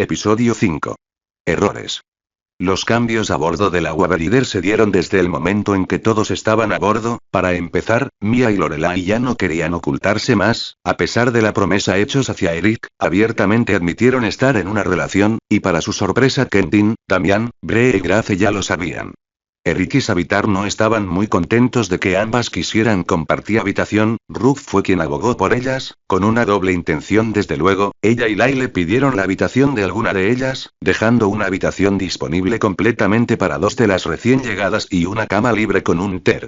Episodio 5. Errores. Los cambios a bordo del Waveriders se dieron desde el momento en que todos estaban a bordo. Para empezar, Mia y Lorelai ya no querían ocultarse más, a pesar de la promesa hechos hacia Eric, abiertamente admitieron estar en una relación, y para su sorpresa Quentin, Damian, Bree y Grace ya lo sabían. Eric y Savitar no estaban muy contentos de que ambas quisieran compartir habitación. Ruth fue quien abogó por ellas, con una doble intención desde luego. Ella y Lyle pidieron la habitación de alguna de ellas, dejando una habitación disponible completamente para dos de las recién llegadas y una cama libre con un ter.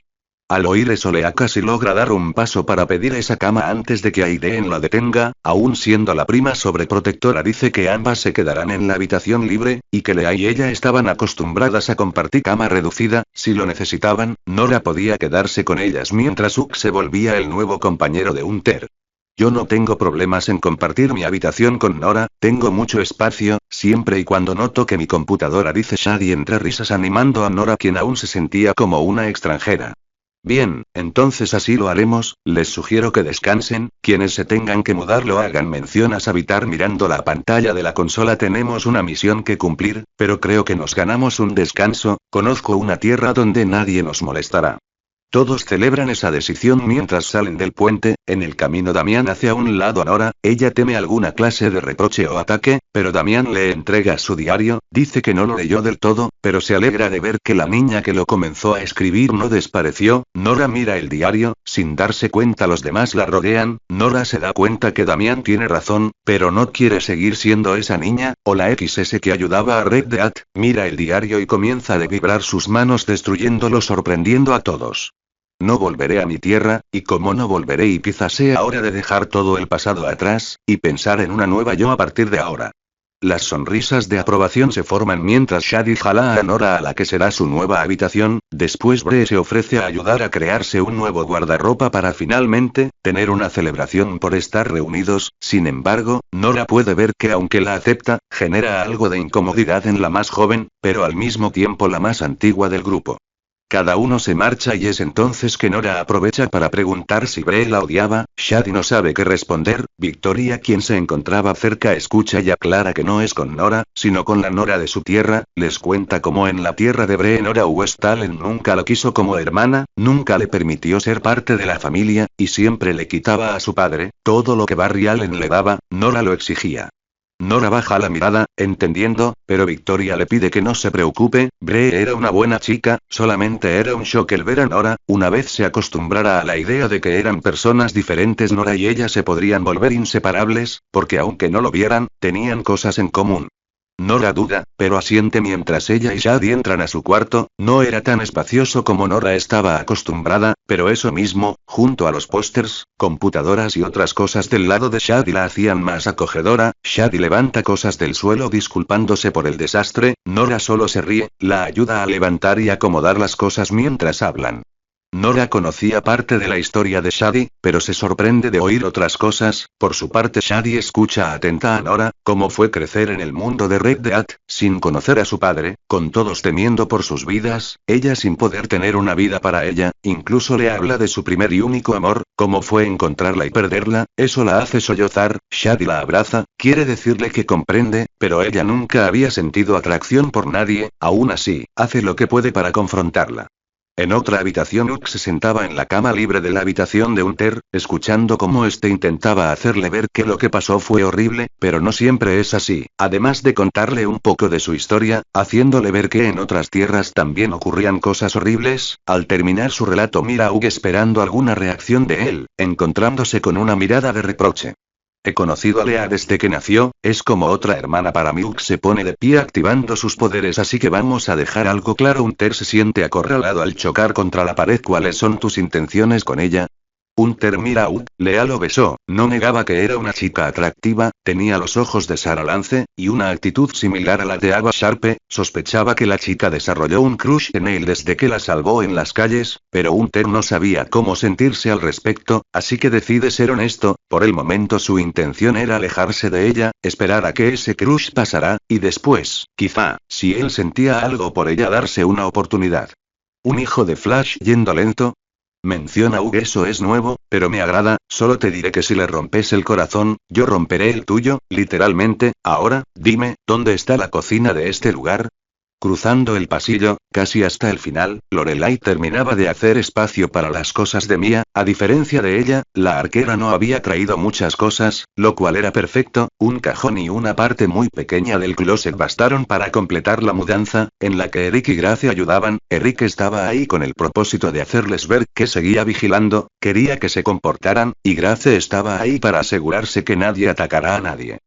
Al oír eso Lea casi logra dar un paso para pedir esa cama antes de que Aiden la detenga. Aún siendo la prima sobreprotectora, dice que ambas se quedarán en la habitación libre, y que Lea y ella estaban acostumbradas a compartir cama reducida. Si lo necesitaban, Nora podía quedarse con ellas mientras Hugh se volvía el nuevo compañero de Hunter. Yo no tengo problemas en compartir mi habitación con Nora, tengo mucho espacio, siempre y cuando no toque mi computadora, dice Shadi entre risas animando a Nora, quien aún se sentía como una extranjera. Bien, entonces así lo haremos. Les sugiero que descansen, quienes se tengan que mudar lo hagan, menciona Savitar mirando la pantalla de la consola. Tenemos una misión que cumplir, pero creo que nos ganamos un descanso. Conozco una tierra donde nadie nos molestará. Todos celebran esa decisión mientras salen del puente. En el camino Damian hace a un lado a Nora. Ella teme alguna clase de reproche o ataque, pero Damian le entrega su diario. Dice que no lo leyó del todo, pero se alegra de ver que la niña que lo comenzó a escribir no desapareció. Nora mira el diario, sin darse cuenta los demás la rodean. Nora se da cuenta que Damian tiene razón, pero no quiere seguir siendo esa niña, o la XS que ayudaba a Red Dead. Mira el diario y comienza a vibrar sus manos destruyéndolo, sorprendiendo a todos. No volveré a mi tierra, y como no volveré, y quizás sea hora de dejar todo el pasado atrás, y pensar en una nueva yo a partir de ahora. Las sonrisas de aprobación se forman mientras Shadi jala a Nora a la que será su nueva habitación. Después Bree se ofrece a ayudar a crearse un nuevo guardarropa para finalmente tener una celebración por estar reunidos. Sin embargo, Nora puede ver que aunque la acepta, genera algo de incomodidad en la más joven, pero al mismo tiempo la más antigua del grupo. Cada uno se marcha y es entonces que Nora aprovecha para preguntar si Bree la odiaba. Shadi no sabe qué responder. Victoria, quien se encontraba cerca, escucha y aclara que no es con Nora, sino con la Nora de su tierra. Les cuenta cómo en la tierra de Bree Nora Westalen nunca la quiso como hermana, nunca le permitió ser parte de la familia, y siempre le quitaba a su padre todo lo que Barry Allen le daba. Nora lo exigía. Nora baja la mirada, entendiendo, pero Victoria le pide que no se preocupe. Bree era una buena chica, solamente era un shock el ver a Nora. Una vez se acostumbrara a la idea de que eran personas diferentes, Nora y ella se podrían volver inseparables, porque aunque no lo vieran, tenían cosas en común. Nora duda, pero asiente mientras ella y Shadi entran a su cuarto. No era tan espacioso como Nora estaba acostumbrada, pero eso mismo, junto a los pósters, computadoras y otras cosas del lado de Shadi, la hacían más acogedora. Shadi levanta cosas del suelo disculpándose por el desastre. Nora solo se ríe, la ayuda a levantar y acomodar las cosas mientras hablan. Nora conocía parte de la historia de Shadi, pero se sorprende de oír otras cosas. Por su parte Shadi escucha atenta a Nora, cómo fue crecer en el mundo de Red Dead, sin conocer a su padre, con todos temiendo por sus vidas, ella sin poder tener una vida para ella. Incluso le habla de su primer y único amor, cómo fue encontrarla y perderla. Eso la hace sollozar. Shadi la abraza, quiere decirle que comprende, pero ella nunca había sentido atracción por nadie. Aún así, hace lo que puede para confrontarla. En otra habitación, Hugh se sentaba en la cama libre de la habitación de Hunter, escuchando cómo este intentaba hacerle ver que lo que pasó fue horrible, pero no siempre es así. Además de contarle un poco de su historia, haciéndole ver que en otras tierras también ocurrían cosas horribles. Al terminar su relato mira a Hugh esperando alguna reacción de él, encontrándose con una mirada de reproche. He conocido a Lea desde que nació, es como otra hermana para mí. Hugh se pone de pie activando sus poderes, así que vamos a dejar algo claro. Hunter se siente acorralado al chocar contra la pared. ¿Cuáles son tus intenciones con ella? Hunter mira a Hugh. Lea lo besó, no negaba que era una chica atractiva, tenía los ojos de Sarah Lance, y una actitud similar a la de Ava Sharpe. Sospechaba que la chica desarrolló un crush en él desde que la salvó en las calles, pero Hunter no sabía cómo sentirse al respecto, así que decide ser honesto. Por el momento su intención era alejarse de ella, esperar a que ese crush pasara, y después, quizá, si él sentía algo por ella, darse una oportunidad. ¿Un hijo de Flash yendo lento? menciona Hugh. Eso es nuevo, pero me agrada. Solo te diré que si le rompes el corazón, yo romperé el tuyo, literalmente. Ahora, dime, ¿dónde está la cocina de este lugar? Cruzando el pasillo, casi hasta el final, Lorelai terminaba de hacer espacio para las cosas de Mia. A diferencia de ella, la arquera no había traído muchas cosas, lo cual era perfecto. Un cajón y una parte muy pequeña del closet bastaron para completar la mudanza, en la que Eric y Grace ayudaban. Eric estaba ahí con el propósito de hacerles ver que seguía vigilando, quería que se comportaran, y Grace estaba ahí para asegurarse que nadie atacara a nadie.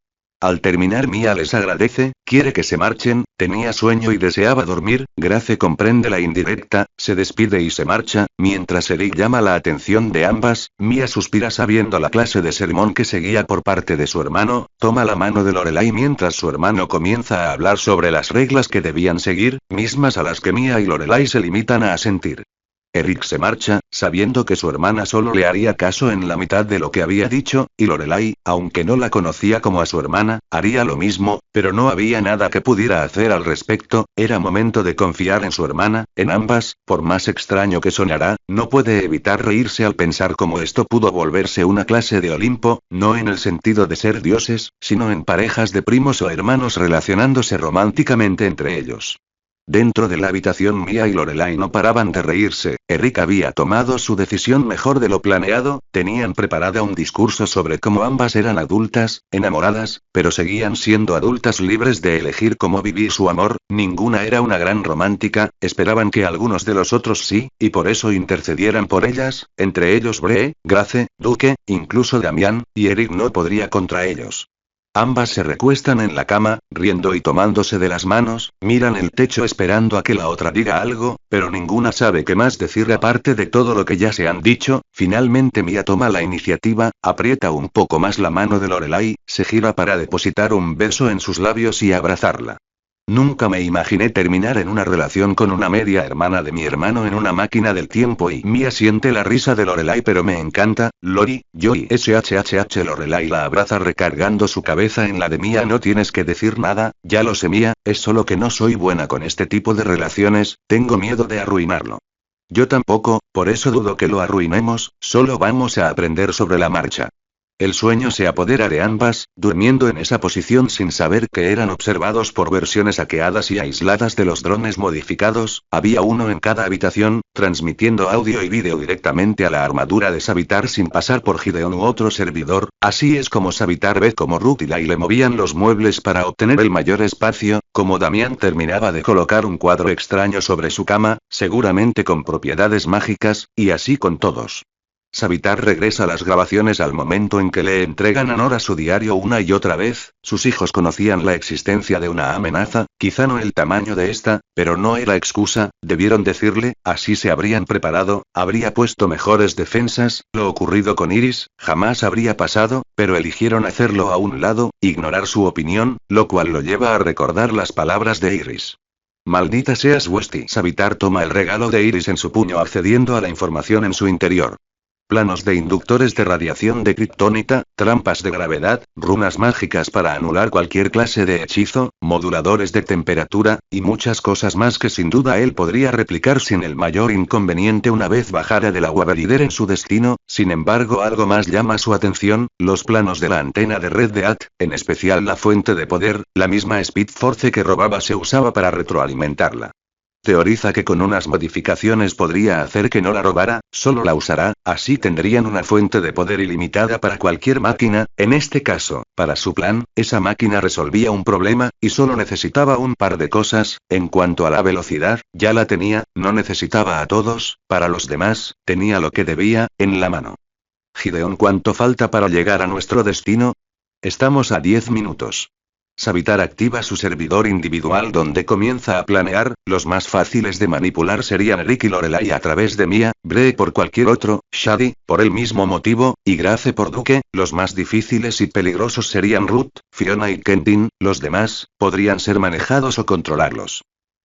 Al terminar, Mia les agradece, quiere que se marchen, tenía sueño y deseaba dormir. Grace comprende la indirecta, se despide y se marcha, mientras Eric llama la atención de ambas. Mia suspira sabiendo la clase de sermón que seguía por parte de su hermano, toma la mano de Lorelai mientras su hermano comienza a hablar sobre las reglas que debían seguir, mismas a las que Mia y Lorelai se limitan a asentir. Eric se marcha, sabiendo que su hermana solo le haría caso en la mitad de lo que había dicho, y Lorelai, aunque no la conocía como a su hermana, haría lo mismo, pero no había nada que pudiera hacer al respecto. Era momento de confiar en su hermana, en ambas. Por más extraño que sonará, no puede evitar reírse al pensar cómo esto pudo volverse una clase de Olimpo, no en el sentido de ser dioses, sino en parejas de primos o hermanos relacionándose románticamente entre ellos. Dentro de la habitación, Mia y Lorelai no paraban de reírse. Eric había tomado su decisión mejor de lo planeado, tenían preparada un discurso sobre cómo ambas eran adultas, enamoradas, pero seguían siendo adultas libres de elegir cómo vivir su amor. Ninguna era una gran romántica, esperaban que algunos de los otros sí, y por eso intercedieran por ellas, entre ellos Bree, Grace, Duke, incluso Damián, y Eric no podría contra ellos. Ambas se recuestan en la cama, riendo y tomándose de las manos, miran el techo esperando a que la otra diga algo, pero ninguna sabe qué más decir aparte de todo lo que ya se han dicho. Finalmente Mia toma la iniciativa, aprieta un poco más la mano de Lorelai, se gira para depositar un beso en sus labios y abrazarla. Nunca me imaginé terminar en una relación con una media hermana de mi hermano en una máquina del tiempo. Y Mia siente la risa de Lorelai, pero me encanta, Lori, yo y SHHH. Lorelai la abraza recargando su cabeza en la de Mia. No tienes que decir nada, ya lo sé Mia, es solo que no soy buena con este tipo de relaciones, tengo miedo de arruinarlo. Yo tampoco, por eso dudo que lo arruinemos, solo vamos a aprender sobre la marcha. El sueño se apodera de ambas, durmiendo en esa posición sin saber que eran observados por versiones hackeadas y aisladas de los drones modificados. Había uno en cada habitación, transmitiendo audio y vídeo directamente a la armadura de Savitar sin pasar por Gideon u otro servidor. Así es como Savitar ve como Ruth y Lai le movían los muebles para obtener el mayor espacio, como Damián terminaba de colocar un cuadro extraño sobre su cama, seguramente con propiedades mágicas, y así con todos. Savitar regresa las grabaciones al momento en que le entregan a Nora su diario una y otra vez. Sus hijos conocían la existencia de una amenaza, quizá no el tamaño de esta, pero no era excusa, debieron decirle, así se habrían preparado, habría puesto mejores defensas. Lo ocurrido con Iris, jamás habría pasado, pero eligieron hacerlo a un lado, ignorar su opinión, lo cual lo lleva a recordar las palabras de Iris. Maldita seas Westy. Savitar toma el regalo de Iris en su puño accediendo a la información en su interior. Planos de inductores de radiación de kriptonita, trampas de gravedad, runas mágicas para anular cualquier clase de hechizo, moduladores de temperatura, y muchas cosas más que sin duda él podría replicar sin el mayor inconveniente una vez bajara del agua líder en su destino. Sin embargo, algo más llama su atención, los planos de la antena de red de AT, en especial la fuente de poder, la misma Speed Force que robaba se usaba para retroalimentarla. Teoriza que con unas modificaciones podría hacer que no la robara, solo la usará, así tendrían una fuente de poder ilimitada para cualquier máquina. En este caso, para su plan, esa máquina resolvía un problema, y solo necesitaba un par de cosas. En cuanto a la velocidad, ya la tenía, no necesitaba a todos, para los demás, tenía lo que debía, en la mano. Gideon, ¿cuánto falta para llegar a nuestro destino? Estamos a 10 minutos. Savitar activa su servidor individual donde comienza a planear. Los más fáciles de manipular serían Rick y Lorelai a través de Mia, Bree por cualquier otro, Shadi, por el mismo motivo, y Grace por Duke. Los más difíciles y peligrosos serían Ruth, Fiona y Kentin, los demás, podrían ser manejados o controlarlos.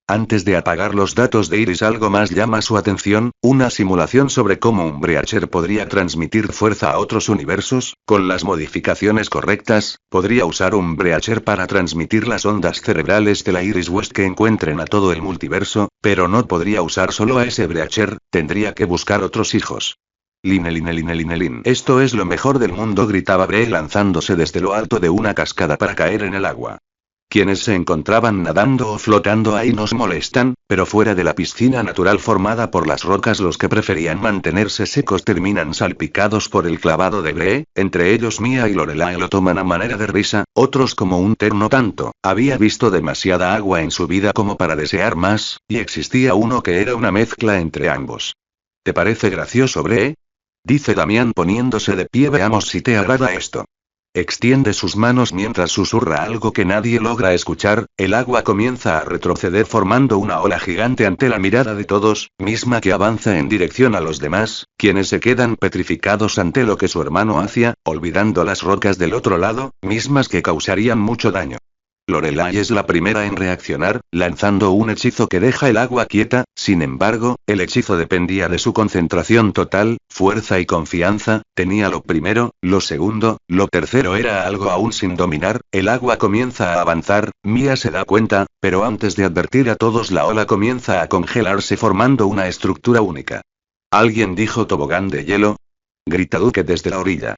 Antes de apagar los datos de Iris, algo más llama su atención, una simulación sobre cómo un Breacher podría transmitir fuerza a otros universos, con las modificaciones correctas, podría usar un Breacher para transmitir las ondas cerebrales de la Iris West que encuentren a todo el multiverso, pero no podría usar solo a ese Breacher, tendría que buscar otros hijos. Line. Esto es lo mejor del mundo, gritaba Bree lanzándose desde lo alto de una cascada para caer en el agua. Quienes se encontraban nadando o flotando ahí nos molestan, pero fuera de la piscina natural formada por las rocas, los que preferían mantenerse secos terminan salpicados por el clavado de Bree, entre ellos Mia y Lorelai lo toman a manera de risa, otros como un terno tanto, había visto demasiada agua en su vida como para desear más, y existía uno que era una mezcla entre ambos. ¿Te parece gracioso, Bree? Dice Damián poniéndose de pie, veamos si te agrada esto. Extiende sus manos mientras susurra algo que nadie logra escuchar, el agua comienza a retroceder formando una ola gigante ante la mirada de todos, misma que avanza en dirección a los demás, quienes se quedan petrificados ante lo que su hermano hacía, olvidando las rocas del otro lado, mismas que causarían mucho daño. Lorelai es la primera en reaccionar, lanzando un hechizo que deja el agua quieta, sin embargo, el hechizo dependía de su concentración total, fuerza y confianza, tenía lo primero, lo segundo, lo tercero era algo aún sin dominar, el agua comienza a avanzar, Mia se da cuenta, pero antes de advertir a todos la ola comienza a congelarse formando una estructura única. ¿Alguien dijo tobogán de hielo? Grita Duke desde la orilla.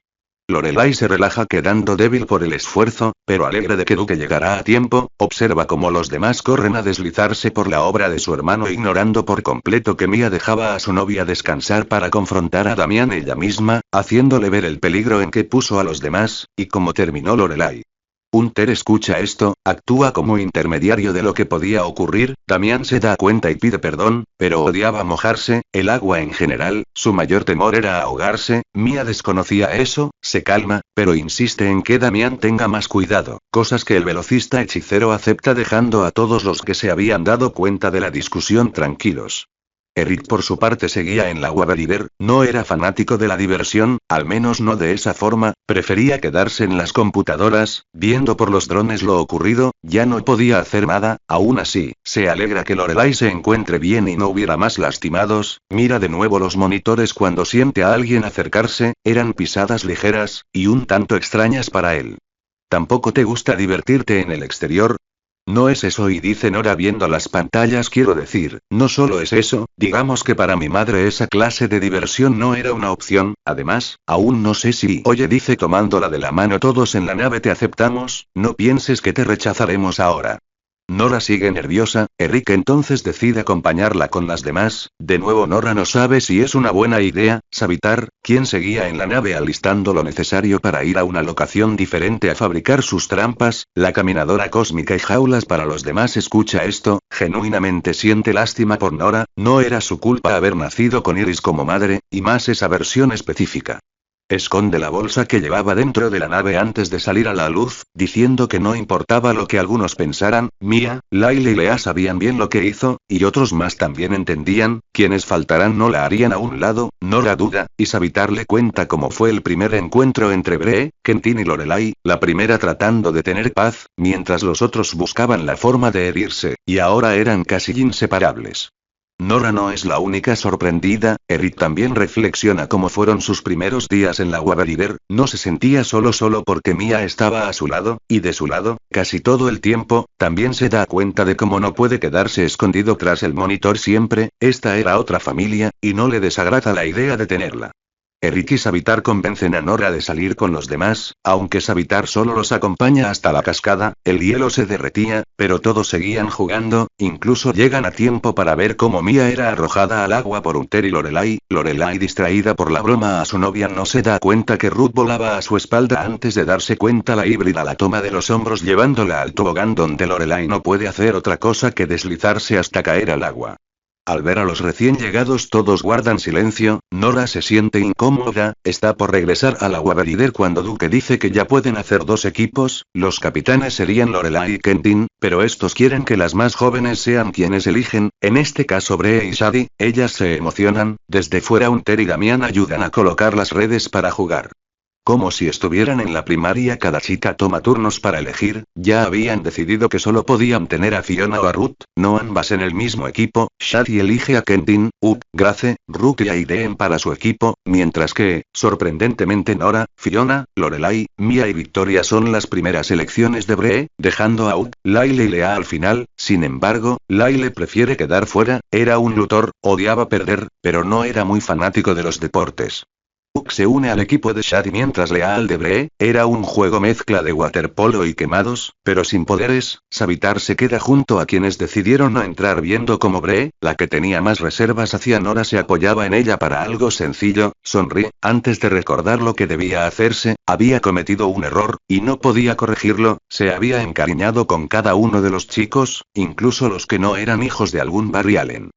Lorelai se relaja quedando débil por el esfuerzo, pero alegre de que Duke llegará a tiempo, observa cómo los demás corren a deslizarse por la obra de su hermano ignorando por completo que Mia dejaba a su novia descansar para confrontar a Damián ella misma, haciéndole ver el peligro en que puso a los demás, y cómo terminó Lorelai. Hunter escucha esto, actúa como intermediario de lo que podía ocurrir, Damián se da cuenta y pide perdón, pero odiaba mojarse, el agua en general, su mayor temor era ahogarse, Mia desconocía eso, se calma, pero insiste en que Damián tenga más cuidado, cosas que el velocista hechicero acepta dejando a todos los que se habían dado cuenta de la discusión tranquilos. Eric por su parte seguía en la Waverider, no era fanático de la diversión, al menos no de esa forma, prefería quedarse en las computadoras, viendo por los drones lo ocurrido, ya no podía hacer nada, aún así, se alegra que Lorelai se encuentre bien y no hubiera más lastimados, mira de nuevo los monitores cuando siente a alguien acercarse, eran pisadas ligeras, y un tanto extrañas para él. ¿Tampoco te gusta divertirte en el exterior? No es eso, y dice Nora viendo las pantallas, quiero decir, no solo es eso, digamos que para mi madre esa clase de diversión no era una opción, además, aún no sé si... Oye, dice tomándola de la mano, todos en la nave te aceptamos, no pienses que te rechazaremos ahora. Nora sigue nerviosa, Eric entonces decide acompañarla con las demás, de nuevo Nora no sabe si es una buena idea, Savitar, quien seguía en la nave alistando lo necesario para ir a una locación diferente a fabricar sus trampas, la caminadora cósmica y jaulas para los demás escucha esto, genuinamente siente lástima por Nora, no era su culpa haber nacido con Iris como madre, y más esa versión específica. Esconde la bolsa que llevaba dentro de la nave antes de salir a la luz, diciendo que no importaba lo que algunos pensaran, Mia, Lyle y Lea sabían bien lo que hizo, y otros más también entendían, quienes faltaran no la harían a un lado, Nora duda, y Savitar le cuenta cómo fue el primer encuentro entre Bree, Quentin y Lorelai, la primera tratando de tener paz, mientras los otros buscaban la forma de herirse, y ahora eran casi inseparables. Nora no es la única sorprendida, Eric también reflexiona cómo fueron sus primeros días en la Waverider, no se sentía solo porque Mia estaba a su lado, y de su lado, casi todo el tiempo, también se da cuenta de cómo no puede quedarse escondido tras el monitor siempre, esta era otra familia, y no le desagrada la idea de tenerla. Eric y Savitar convencen a Nora de salir con los demás, aunque Savitar solo los acompaña hasta la cascada, el hielo se derretía, pero todos seguían jugando, incluso llegan a tiempo para ver cómo Mia era arrojada al agua por Hunter y Lorelai distraída por la broma a su novia no se da cuenta que Ruth volaba a su espalda antes de darse cuenta la híbrida la toma de los hombros llevándola al tobogán donde Lorelai no puede hacer otra cosa que deslizarse hasta caer al agua. Al ver a los recién llegados todos guardan silencio, Nora se siente incómoda, está por regresar a la Waverider cuando Duke dice que ya pueden hacer dos equipos, los capitanes serían Lorelai y Quentin, pero estos quieren que las más jóvenes sean quienes eligen, en este caso Bree y Sadie, ellas se emocionan, desde fuera Hunter y Damián ayudan a colocar las redes para jugar. Como si estuvieran en la primaria, cada chica toma turnos para elegir, ya habían decidido que solo podían tener a Fiona o a Ruth, no ambas en el mismo equipo. Shadi elige a Kentin, Grace, Ruth y Aiden para su equipo, mientras que, sorprendentemente Nora, Fiona, Lorelai, Mia y Victoria son las primeras elecciones de Bree, dejando a Lyle y Lea al final. Sin embargo, Lyle prefiere quedar fuera, era un luchador, odiaba perder, pero no era muy fanático de los deportes. Se une al equipo de Shadi mientras Lea al de Bree, era un juego mezcla de waterpolo y quemados, pero sin poderes. Savitar se queda junto a quienes decidieron no entrar, viendo como Bree, la que tenía más reservas hacia Nora, se apoyaba en ella para algo sencillo. Sonríe, antes de recordar lo que debía hacerse, había cometido un error, y no podía corregirlo, se había encariñado con cada uno de los chicos, incluso los que no eran hijos de algún Barry Allen.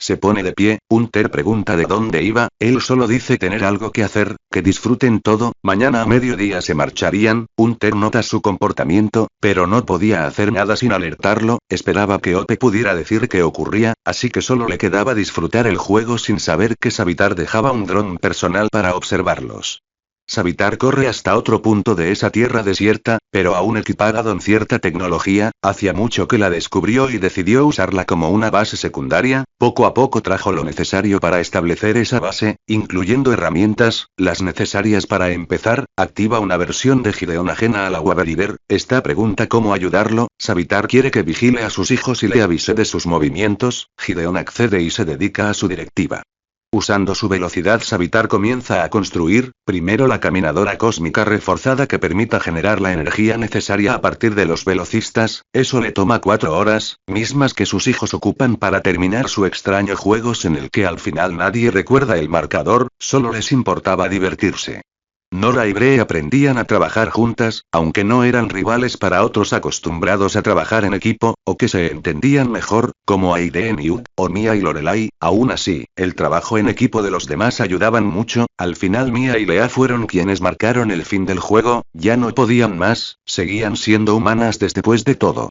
Se pone de pie, Hunter pregunta de dónde iba, él solo dice tener algo que hacer, que disfruten todo, mañana a mediodía se marcharían. Hunter nota su comportamiento, pero no podía hacer nada sin alertarlo, esperaba que Ope pudiera decir qué ocurría, así que solo le quedaba disfrutar el juego sin saber que Savitar dejaba un dron personal para observarlos. Savitar corre hasta otro punto de esa tierra desierta, pero aún equipada con cierta tecnología, hacía mucho que la descubrió y decidió usarla como una base secundaria. Poco a poco trajo lo necesario para establecer esa base, incluyendo herramientas, las necesarias para empezar. Activa una versión de Gideon ajena a la Waverider. Esta pregunta cómo ayudarlo. Savitar quiere que vigile a sus hijos y le avise de sus movimientos. Gideon accede y se dedica a su directiva. Usando su velocidad, Savitar comienza a construir, primero la caminadora cósmica reforzada que permita generar la energía necesaria a partir de los velocistas. Eso le toma 4 horas, mismas que sus hijos ocupan para terminar su extraño juegos en el que al final nadie recuerda el marcador, solo les importaba divertirse. Nora y Bree aprendían a trabajar juntas, aunque no eran rivales para otros acostumbrados a trabajar en equipo, o que se entendían mejor, como Aiden y o Mia y Lorelai. Aún así, el trabajo en equipo de los demás ayudaban mucho. Al final Mia y Lea fueron quienes marcaron el fin del juego, ya no podían más, seguían siendo humanas después de todo.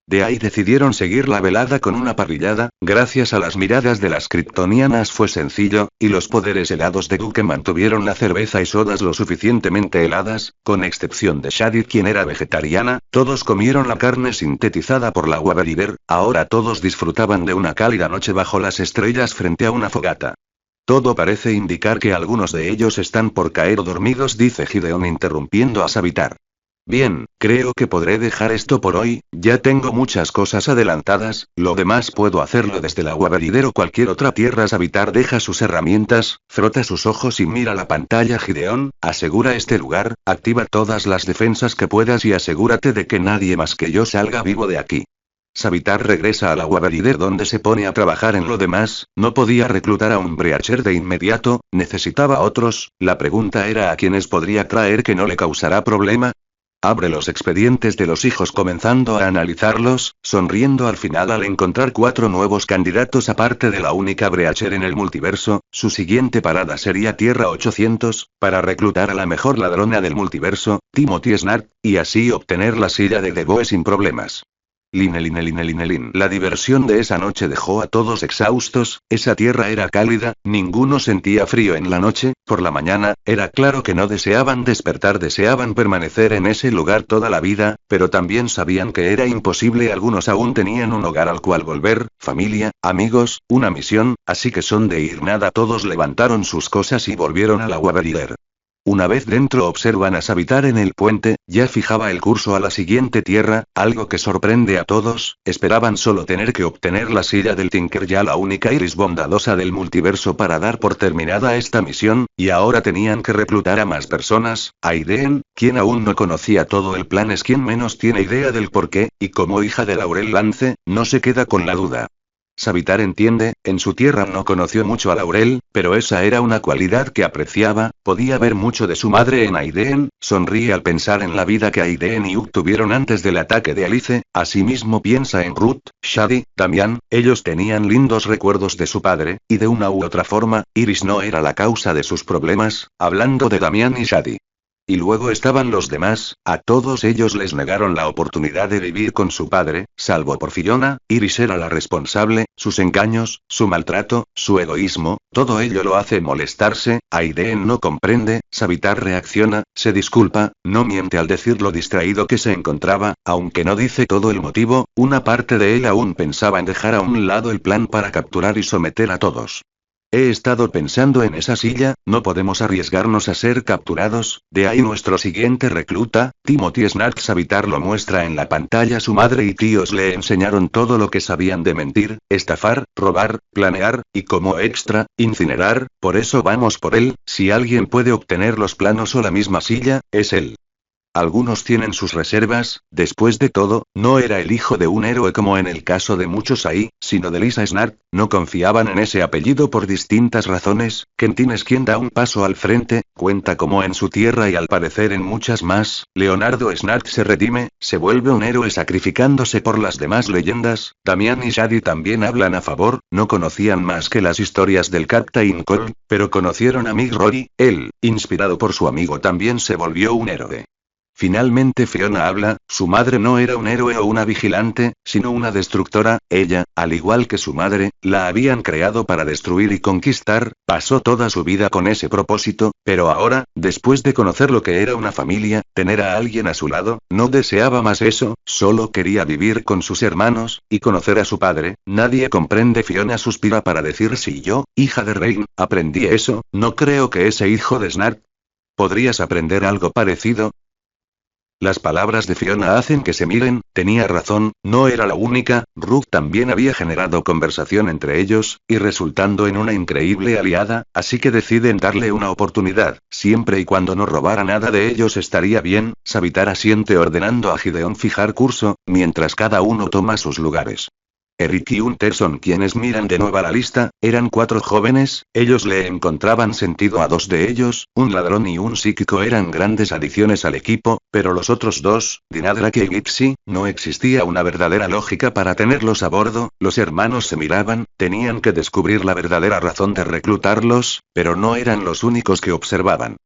De ahí decidieron seguir la velada con una parrillada. Gracias a las miradas de las kryptonianas fue sencillo, y los poderes helados de Duke mantuvieron la cerveza y sodas lo suficientemente heladas, con excepción de Shadi, quien era vegetariana. Todos comieron la carne sintetizada por la Waverider. Ahora todos disfrutaban de una cálida noche bajo las estrellas frente a una fogata. Todo parece indicar que algunos de ellos están por caer dormidos, dice Gideon interrumpiendo a Savitar. Bien, creo que podré dejar esto por hoy, ya tengo muchas cosas adelantadas, lo demás puedo hacerlo desde la Waverider o cualquier otra tierra. Savitar deja sus herramientas, frota sus ojos y mira la pantalla. Gideon, asegura este lugar, activa todas las defensas que puedas y asegúrate de que nadie más que yo salga vivo de aquí. Savitar regresa a la Waverider donde se pone a trabajar en lo demás. No podía reclutar a un Breacher de inmediato, necesitaba otros. La pregunta era a quiénes podría traer que no le causará problema. Abre los expedientes de los hijos comenzando a analizarlos, sonriendo al final al encontrar 4 nuevos candidatos aparte de la única Breacher en el multiverso. Su siguiente parada sería Tierra 800, para reclutar a la mejor ladrona del multiverso, Timothy Snart, y así obtener la silla de The Boe sin problemas. La diversión de esa noche dejó a todos exhaustos. Esa tierra era cálida, ninguno sentía frío en la noche. Por la mañana, era claro que no deseaban despertar, deseaban permanecer en ese lugar toda la vida, pero también sabían que era imposible. Algunos aún tenían un hogar al cual volver, familia, amigos, una misión, así que son de ir nada. Todos levantaron sus cosas y volvieron a la Waverider. Una vez dentro observan a Savitar en el puente, ya fijaba el curso a la siguiente tierra, algo que sorprende a todos. Esperaban solo tener que obtener la silla del Tinker, ya la única Iris bondadosa del multiverso, para dar por terminada esta misión, y ahora tenían que reclutar a más personas. Aiden, quien aún no conocía todo el plan, es quien menos tiene idea del porqué, y como hija de Laurel Lance, no se queda con la duda. Savitar entiende, en su tierra no conoció mucho a Laurel, pero esa era una cualidad que apreciaba, podía ver mucho de su madre en Aiden. Sonríe al pensar en la vida que Aiden y Hugh tuvieron antes del ataque de Alice. Asimismo piensa en Ruth, Shadi, Damian, ellos tenían lindos recuerdos de su padre, y de una u otra forma, Iris no era la causa de sus problemas. Hablando de Damian y Shadi, Y luego estaban los demás, a todos ellos les negaron la oportunidad de vivir con su padre, salvo por Fiona. Iris era la responsable, sus engaños, su maltrato, su egoísmo, todo ello lo hace molestarse. Aiden no comprende, Savitar reacciona, se disculpa, no miente al decir lo distraído que se encontraba, aunque no dice todo el motivo, una parte de él aún pensaba en dejar a un lado el plan para capturar y someter a todos. He estado pensando en esa silla, no podemos arriesgarnos a ser capturados, de ahí nuestro siguiente recluta, Timothy Snark. Savitar lo muestra en la pantalla. Su madre y tíos le enseñaron todo lo que sabían de mentir, estafar, robar, planear, y como extra, incinerar, por eso vamos por él. Si alguien puede obtener los planos o la misma silla, es él. Algunos tienen sus reservas, después de todo, no era el hijo de un héroe como en el caso de muchos ahí, sino de Lisa Snark, no confiaban en ese apellido por distintas razones. Quentin es quien da un paso al frente, cuenta como en su tierra y al parecer en muchas más. Leonardo Snark se redime, se vuelve un héroe sacrificándose por las demás leyendas. Damian y Shadi también hablan a favor, no conocían más que las historias del Captain Cold, pero conocieron a Mick Rory, él, inspirado por su amigo también se volvió un héroe. Finalmente Fiona habla, su madre no era un héroe o una vigilante, sino una destructora. Ella, al igual que su madre, la habían creado para destruir y conquistar, pasó toda su vida con ese propósito, pero ahora, después de conocer lo que era una familia, tener a alguien a su lado, no deseaba más eso, solo quería vivir con sus hermanos, y conocer a su padre. Nadie comprende. Fiona suspira para decir si yo, hija de Rain, aprendí eso, no creo que ese hijo de Snark. ¿Podrías aprender algo parecido? Las palabras de Fiona hacen que se miren, tenía razón, no era la única, Rook también había generado conversación entre ellos, y resultando en una increíble aliada, así que deciden darle una oportunidad, siempre y cuando no robara nada de ellos estaría bien. Savitar asiente ordenando a Gideon fijar curso, mientras cada uno toma sus lugares. Eric y Hunter son quienes miran de nuevo la lista. Eran 4 jóvenes, ellos le encontraban sentido a 2 de ellos, un ladrón y un psíquico eran grandes adiciones al equipo, pero los otros 2, Dinadrak y Gypsy, no existía una verdadera lógica para tenerlos a bordo. Los hermanos se miraban, tenían que descubrir la verdadera razón de reclutarlos, pero no eran los únicos que observaban.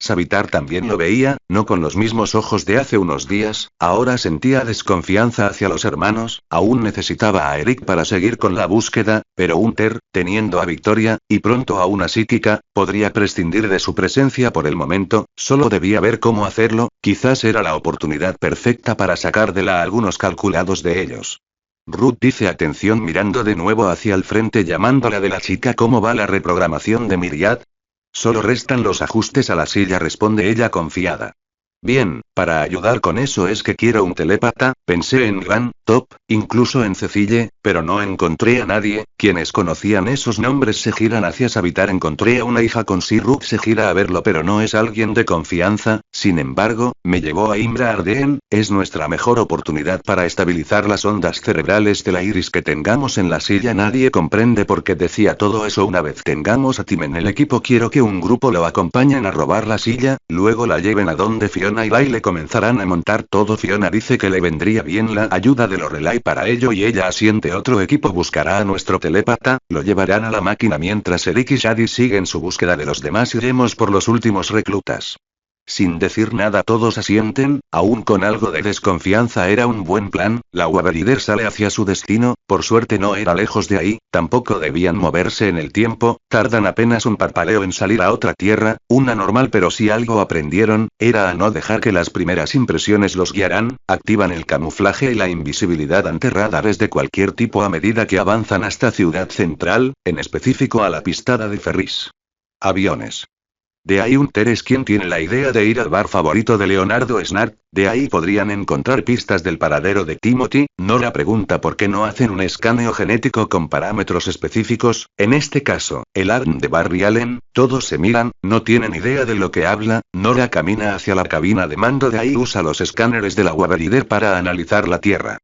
Savitar también lo veía, no con los mismos ojos de hace unos días, ahora sentía desconfianza hacia los hermanos, aún necesitaba a Eric para seguir con la búsqueda, pero Hunter, teniendo a Victoria, y pronto a una psíquica, podría prescindir de su presencia por el momento, solo debía ver cómo hacerlo, quizás era la oportunidad perfecta para sacar de la algunos calculados de ellos. Ruth dice atención mirando de nuevo hacia el frente llamándola de la chica. ¿Cómo va la reprogramación de Myriad? Solo restan los ajustes a la silla, responde ella confiada. Bien, para ayudar con eso es que quiero un telépata. Pensé en Gran, Top, incluso en Cecile, pero no encontré a nadie. Quienes conocían esos nombres se giran hacia Savitar. Encontré a una hija con Rook se gira a verlo, pero no es alguien de confianza. Sin embargo, me llevó a Imra Arden, es nuestra mejor oportunidad para estabilizar las ondas cerebrales de la Iris que tengamos en la silla. Nadie comprende por qué decía todo eso. Una vez tengamos a Tim en el equipo quiero que un grupo lo acompañen a robar la silla, luego la lleven a donde Fiona y Lyle comenzarán a montar todo. Fiona dice que le vendría bien la ayuda de Lorelai para ello y ella asiente. Otro equipo buscará a nuestro telépata, lo llevarán a la máquina mientras Eric y Shadi siguen su búsqueda de los demás. Iremos por los últimos reclutas. Sin decir nada todos asienten, aún con algo de desconfianza. Era un buen plan. La Waveriders sale hacia su destino, por suerte no era lejos de ahí, tampoco debían moverse en el tiempo, tardan apenas un parpaleo en salir a otra tierra, una normal, pero si algo aprendieron, era a no dejar que las primeras impresiones los guiaran. Activan el camuflaje y la invisibilidad ante radares de cualquier tipo a medida que avanzan hasta Ciudad Central, en específico a la pistada de Ferris. Aviones. De ahí Hunter es quien tiene la idea de ir al bar favorito de Leonardo Snark, de ahí podrían encontrar pistas del paradero de Timothy. Nora pregunta por qué no hacen un escaneo genético con parámetros específicos, en este caso, el ARN de Barry Allen. Todos se miran, no tienen idea de lo que habla. Nora camina hacia la cabina de mando, de ahí usa los escáneres de la Waverider para analizar la Tierra.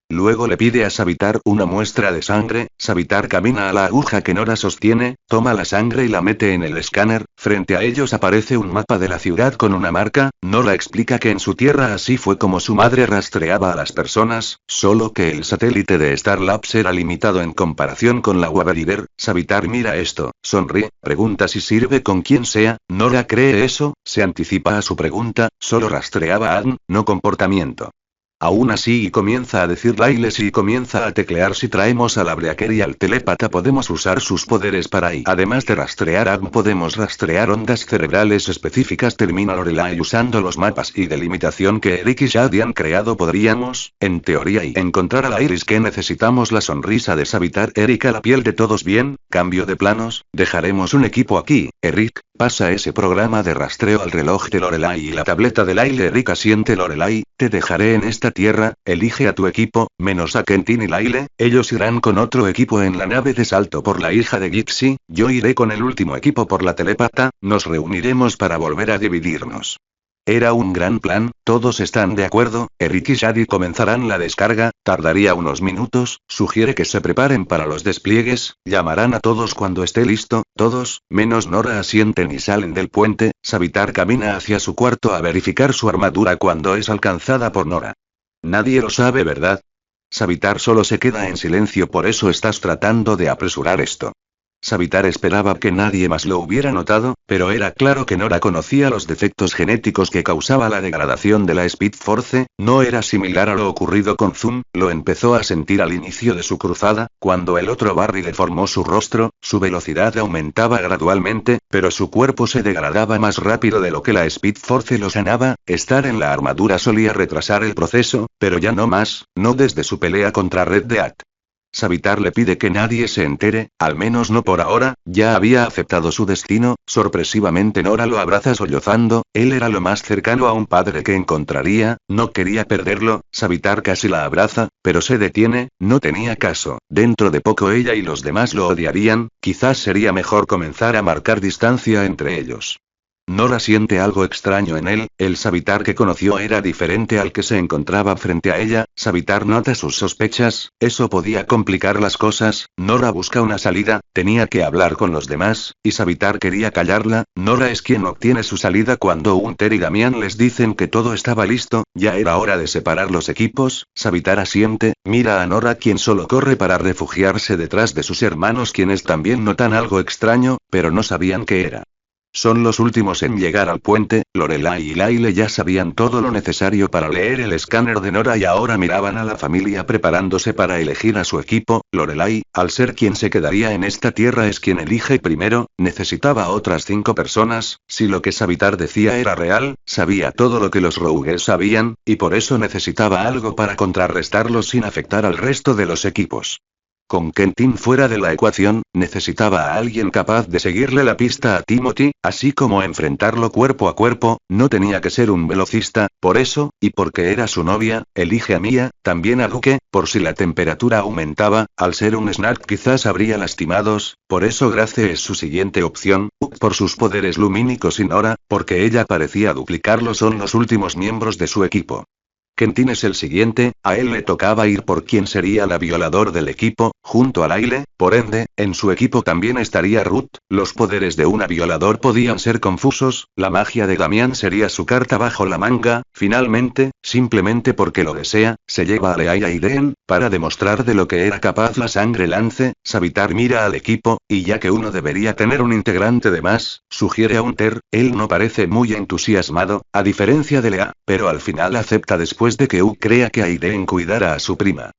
Luego le pide a Savitar una muestra de sangre. Savitar camina a la aguja que Nora sostiene, toma la sangre y la mete en el escáner. Frente a ellos aparece un mapa de la ciudad con una marca. Nora explica que en su tierra así fue como su madre rastreaba a las personas, solo que el satélite de Starlabs era limitado en comparación con la Waver Leader. Savitar mira esto, sonríe, pregunta si sirve con quien sea. Nora cree eso, se anticipa a su pregunta, solo rastreaba ADN, no comportamiento. Aún así y comienza a decir Lailes y comienza a teclear si traemos al Breaker y al telépata podemos usar sus poderes para y además de rastrear ADN podemos rastrear ondas cerebrales específicas termina Lorelai usando los mapas y delimitación que Eric y Shadi han creado podríamos, en teoría y encontrar a la Iris que necesitamos la sonrisa de Savitar Erika la piel de todos bien, cambio de planos, dejaremos un equipo aquí, Eric, pasa ese programa de rastreo al reloj de Lorelai y la tableta de Lyle Eric asiente Lorelai, te dejaré en esta tierra, elige a tu equipo, menos a Quentin y Lyle, ellos irán con otro equipo en la nave de salto por la hija de Gypsy, yo iré con el último equipo por la telépata, nos reuniremos para volver a dividirnos. Era un gran plan, todos están de acuerdo, Eric y Shadi comenzarán la descarga, tardaría unos minutos, sugiere que se preparen para los despliegues, llamarán a todos cuando esté listo, todos, menos Nora asienten y salen del puente, Savitar camina hacia su cuarto a verificar su armadura cuando es alcanzada por Nora. Nadie lo sabe, ¿verdad? Savitar solo se queda en silencio, por eso estás tratando de apresurar esto. Savitar esperaba que nadie más lo hubiera notado, pero era claro que Nora conocía los defectos genéticos que causaba la degradación de la Speed Force, no era similar a lo ocurrido con Zoom, lo empezó a sentir al inicio de su cruzada, cuando el otro Barry deformó su rostro, su velocidad aumentaba gradualmente, pero su cuerpo se degradaba más rápido de lo que la Speed Force lo sanaba, estar en la armadura solía retrasar el proceso, pero ya no más, no desde su pelea contra Red Dead. Savitar le pide que nadie se entere, al menos no por ahora, ya había aceptado su destino, sorpresivamente Nora lo abraza sollozando, él era lo más cercano a un padre que encontraría, no quería perderlo, Savitar casi la abraza, pero se detiene, no tenía caso, dentro de poco ella y los demás lo odiarían, quizás sería mejor comenzar a marcar distancia entre ellos. Nora siente algo extraño en él, el Savitar que conoció era diferente al que se encontraba frente a ella, Savitar nota sus sospechas, eso podía complicar las cosas, Nora busca una salida, tenía que hablar con los demás, y Savitar quería callarla, Nora es quien obtiene su salida cuando Hunter y Damián les dicen que todo estaba listo, ya era hora de separar los equipos, Savitar asiente, mira a Nora quien solo corre para refugiarse detrás de sus hermanos quienes también notan algo extraño, pero no sabían qué era. Son los últimos en llegar al puente, Lorelai y Lyle ya sabían todo lo necesario para leer el escáner de Nora y ahora miraban a la familia preparándose para elegir a su equipo, Lorelai, al ser quien se quedaría en esta tierra es quien elige primero, necesitaba otras 5 personas, si lo que Savitar decía era real, sabía todo lo que los Rogues sabían, y por eso necesitaba algo para contrarrestarlos sin afectar al resto de los equipos. Con Quentin fuera de la ecuación, necesitaba a alguien capaz de seguirle la pista a Timothy, así como enfrentarlo cuerpo a cuerpo, no tenía que ser un velocista, por eso, y porque era su novia, elige a Mia, también a Duke, por si la temperatura aumentaba, al ser un snack quizás habría lastimados, por eso Grace es su siguiente opción, por sus poderes lumínicos y Nora, porque ella parecía duplicarlo son los últimos miembros de su equipo. Quentin es el siguiente, a él le tocaba ir por quien sería la violador del equipo, junto a Lyle, por ende, en su equipo también estaría Ruth, los poderes de una violador podían ser confusos, la magia de Damián sería su carta bajo la manga, finalmente, simplemente porque lo desea, se lleva a Leia y Den, para demostrar de lo que era capaz la sangre lance, Savitar mira al equipo, y ya que uno debería tener un integrante de más, sugiere a Hunter, él no parece muy entusiasmado, a diferencia de Lea, pero al final acepta después de que crea que Aiden cuidara a su prima.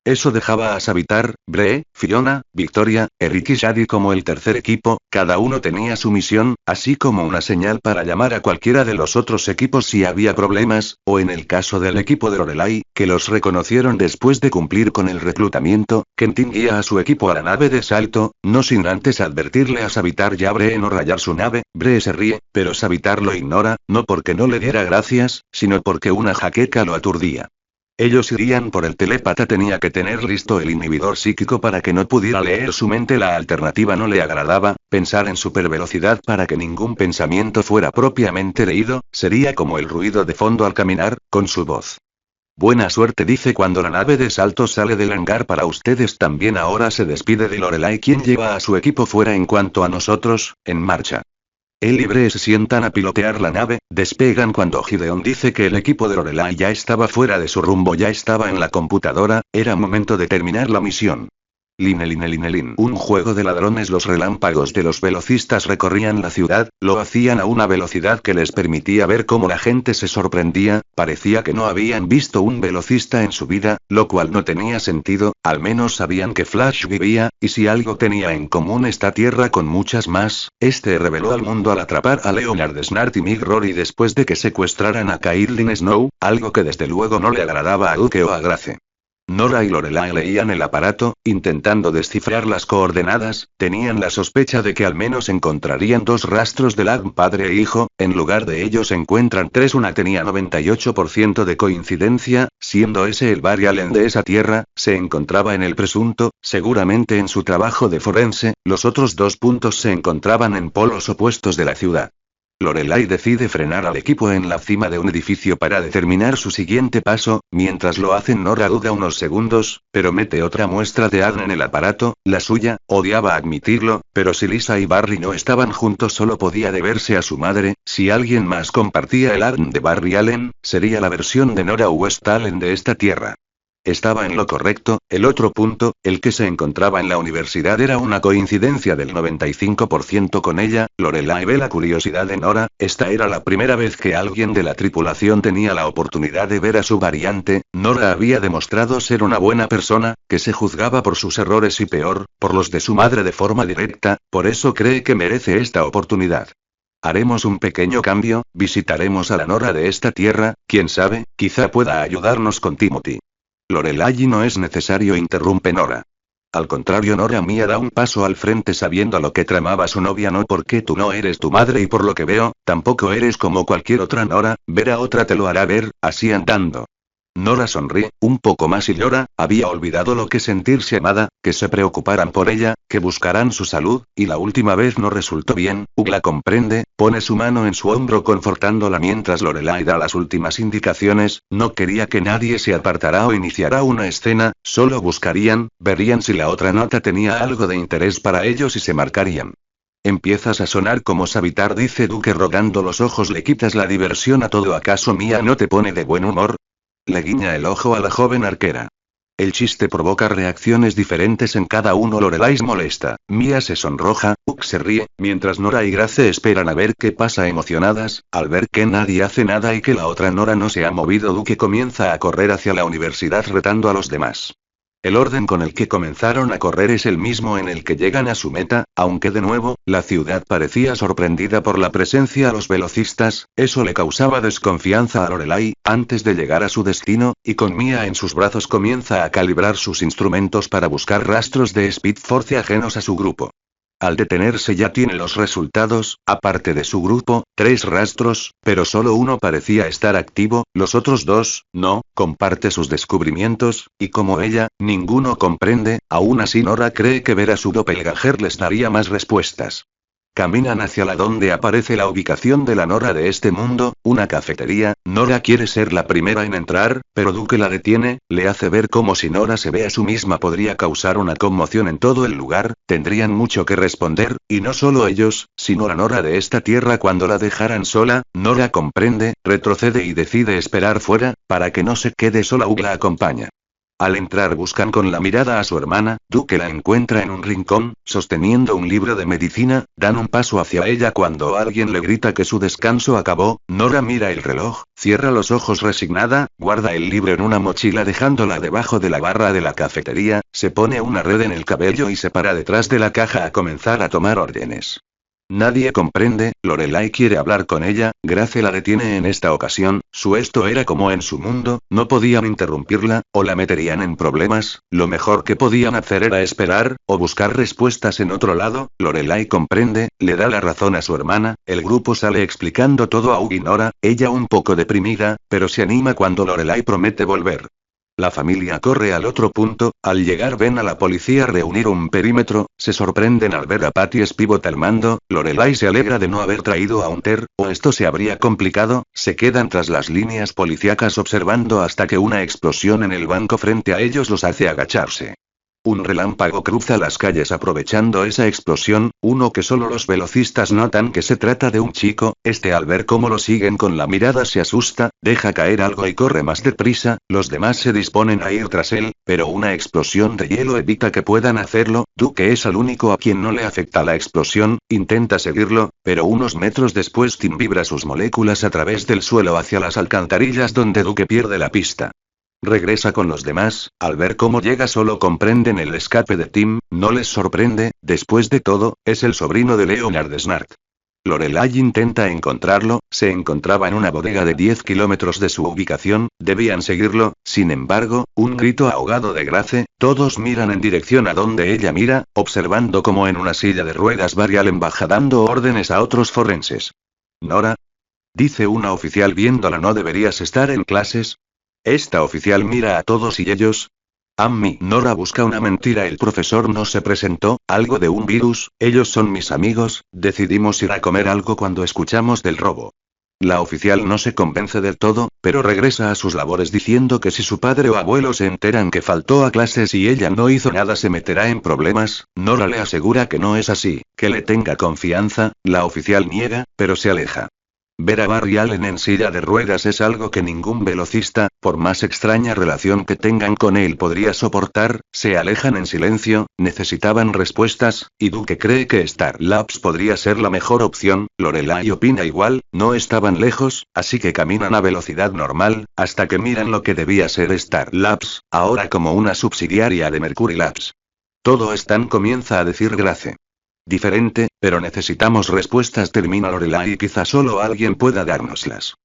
Eso dejaba a Savitar, Bree, Fiona, Victoria, Eric y Shadi como el tercer equipo, cada uno tenía su misión, así como una señal para llamar a cualquiera de los otros equipos si había problemas, o en el caso del equipo de Lorelai, que los reconocieron después de cumplir con el reclutamiento, Quentin guía a su equipo a la nave de salto, no sin antes advertirle a Savitar y a Bree no rayar su nave, Bree se ríe, pero Savitar lo ignora, no porque no le diera gracias, sino porque una jaqueca lo aturdía. Ellos irían por el telépata tenía que tener listo el inhibidor psíquico para que no pudiera leer su mente la alternativa no le agradaba, pensar en supervelocidad para que ningún pensamiento fuera propiamente leído, sería como el ruido de fondo al caminar, con su voz. Buena suerte dice cuando la nave de salto sale del hangar para ustedes también ahora se despide de Lorelai quien lleva a su equipo fuera en cuanto a nosotros, en marcha. Él y Bree se sientan a pilotear la nave, despegan cuando Gideon dice que el equipo de Lorelai ya estaba fuera de su rumbo, ya estaba en la computadora, era momento de terminar la misión. Line. Un juego de ladrones. Los relámpagos de los velocistas recorrían la ciudad, lo hacían a una velocidad que les permitía ver cómo la gente se sorprendía, parecía que no habían visto un velocista en su vida, lo cual no tenía sentido, al menos sabían que Flash vivía, y si algo tenía en común esta tierra con muchas más, este reveló al mundo al atrapar a Leonard Snart y Mick Rory después de que secuestraran a Caitlin Snow, algo que desde luego no le agradaba a Duke o a Grace. Nora y Lorelai leían el aparato, intentando descifrar las coordenadas, tenían la sospecha de que al menos encontrarían 2 rastros del ADN padre e hijo, en lugar de ellos encuentran 3. Una tenía 98% de coincidencia, siendo ese el Barry Allen de esa tierra, se encontraba en el presunto, seguramente en su trabajo de forense, los otros 2 puntos se encontraban en polos opuestos de la ciudad. Lorelai decide frenar al equipo en la cima de un edificio para determinar su siguiente paso, mientras lo hacen Nora duda unos segundos, pero mete otra muestra de ADN en el aparato, la suya, odiaba admitirlo, pero si Lisa y Barry no estaban juntos solo podía deberse a su madre, si alguien más compartía el ADN de Barry Allen, sería la versión de Nora West Allen de esta tierra. Estaba en lo correcto, el otro punto, el que se encontraba en la universidad era una coincidencia del 95% con ella. Lorelai ve la curiosidad de Nora, esta era la primera vez que alguien de la tripulación tenía la oportunidad de ver a su variante, Nora había demostrado ser una buena persona, que se juzgaba por sus errores y peor, por los de su madre de forma directa, por eso cree que merece esta oportunidad. Haremos un pequeño cambio, visitaremos a la Nora de esta tierra, quién sabe, quizá pueda ayudarnos con Timothy. Lorelai no es necesario, interrumpe Nora. Al contrario, Nora mía da un paso al frente sabiendo lo que tramaba su novia. No, porque tú no eres tu madre y por lo que veo, tampoco eres como cualquier otra Nora, ver a otra te lo hará ver, así andando. Nora sonríe, un poco más y llora, había olvidado lo que sentirse amada, que se preocuparan por ella, que buscaran su salud, y la última vez no resultó bien. Hugh la comprende, pone su mano en su hombro confortándola mientras Lorelai da las últimas indicaciones, no quería que nadie se apartara o iniciara una escena, solo buscarían, verían si la otra nota tenía algo de interés para ellos y se marcarían. Empiezas a sonar como Savitar, dice Duke rogando los ojos, le quitas la diversión a todo. ¿Acaso Mia no te pone de buen humor? Le guiña el ojo a la joven arquera. El chiste provoca reacciones diferentes en cada uno. Lorelai molesta, Mia se sonroja, Hugh se ríe, mientras Nora y Grace esperan a ver qué pasa emocionadas, al ver que nadie hace nada y que la otra Nora no se ha movido. Duke comienza a correr hacia la universidad retando a los demás. El orden con el que comenzaron a correr es el mismo en el que llegan a su meta, aunque de nuevo, la ciudad parecía sorprendida por la presencia de los velocistas, eso le causaba desconfianza a Lorelai, antes de llegar a su destino, y con Mia en sus brazos comienza a calibrar sus instrumentos para buscar rastros de Speed Force ajenos a su grupo. Al detenerse ya tiene los resultados, aparte de su grupo, 3 rastros, pero solo uno parecía estar activo, los otros 2, no, comparte sus descubrimientos, y como ella, ninguno comprende, aún así Nora cree que ver a su doppelganger les daría más respuestas. Caminan hacia la donde aparece la ubicación de la Nora de este mundo, una cafetería. Nora quiere ser la primera en entrar, pero Duke la detiene, le hace ver cómo si Nora se ve a sí misma podría causar una conmoción en todo el lugar, tendrían mucho que responder, y no solo ellos, sino la Nora de esta tierra. Cuando la dejaran sola, Nora comprende, retrocede y decide esperar fuera, para que no se quede sola. Hugh la acompaña. Al entrar buscan con la mirada a su hermana, Duke la encuentra en un rincón, sosteniendo un libro de medicina, dan un paso hacia ella cuando alguien le grita que su descanso acabó. Nora mira el reloj, cierra los ojos resignada, guarda el libro en una mochila dejándola debajo de la barra de la cafetería, se pone una red en el cabello y se para detrás de la caja a comenzar a tomar órdenes. Nadie comprende, Lorelai quiere hablar con ella, Grace la detiene en esta ocasión, su esto era como en su mundo, no podían interrumpirla, o la meterían en problemas, lo mejor que podían hacer era esperar, o buscar respuestas en otro lado. Lorelai comprende, le da la razón a su hermana, el grupo sale explicando todo a Hugh y Nora, ella un poco deprimida, pero se anima cuando Lorelai promete volver. La familia corre al otro punto, al llegar ven a la policía reunir un perímetro, se sorprenden al ver a Patty Spivot al mando. Lorelai se alegra de no haber traído a Hunter, o esto se habría complicado, se quedan tras las líneas policíacas observando hasta que una explosión en el banco frente a ellos los hace agacharse. Un relámpago cruza las calles aprovechando esa explosión, uno que solo los velocistas notan que se trata de un chico, al ver cómo lo siguen con la mirada se asusta, deja caer algo y corre más deprisa, los demás se disponen a ir tras él, pero una explosión de hielo evita que puedan hacerlo, Duke es el único a quien no le afecta la explosión, intenta seguirlo, pero unos metros después Tim vibra sus moléculas a través del suelo hacia las alcantarillas donde Duke pierde la pista. Regresa con los demás, al ver cómo llega solo comprenden el escape de Tim, no les sorprende, después de todo, es el sobrino de Leonard Snart. Lorelai intenta encontrarlo, se encontraba en una bodega de 10 kilómetros de su ubicación, debían seguirlo, sin embargo, un grito ahogado de Grace, todos miran en dirección a donde ella mira, observando como en una silla de ruedas Barry Allen baja dando órdenes a otros forenses. Nora, dice una oficial viéndola, ¿no deberías estar en clases? Esta oficial mira a todos y ellos. Nora busca una mentira, el profesor no se presentó, algo de un virus, ellos son mis amigos, decidimos ir a comer algo cuando escuchamos del robo. La oficial no se convence del todo, pero regresa a sus labores diciendo que si su padre o abuelo se enteran que faltó a clases y ella no hizo nada se meterá en problemas. Nora le asegura que no es así, que le tenga confianza, la oficial niega, pero se aleja. Ver a Barry Allen en silla de ruedas es algo que ningún velocista, por más extraña relación que tengan con él, podría soportar, se alejan en silencio, necesitaban respuestas, y Duke cree que Star Labs podría ser la mejor opción, Lorelai opina igual, no estaban lejos, así que caminan a velocidad normal, hasta que miran lo que debía ser Star Labs, ahora como una subsidiaria de Mercury Labs. Todo comienza a decir Grace. Diferente, pero necesitamos respuestas, termina Lorelai, y quizá solo alguien pueda dárnoslas.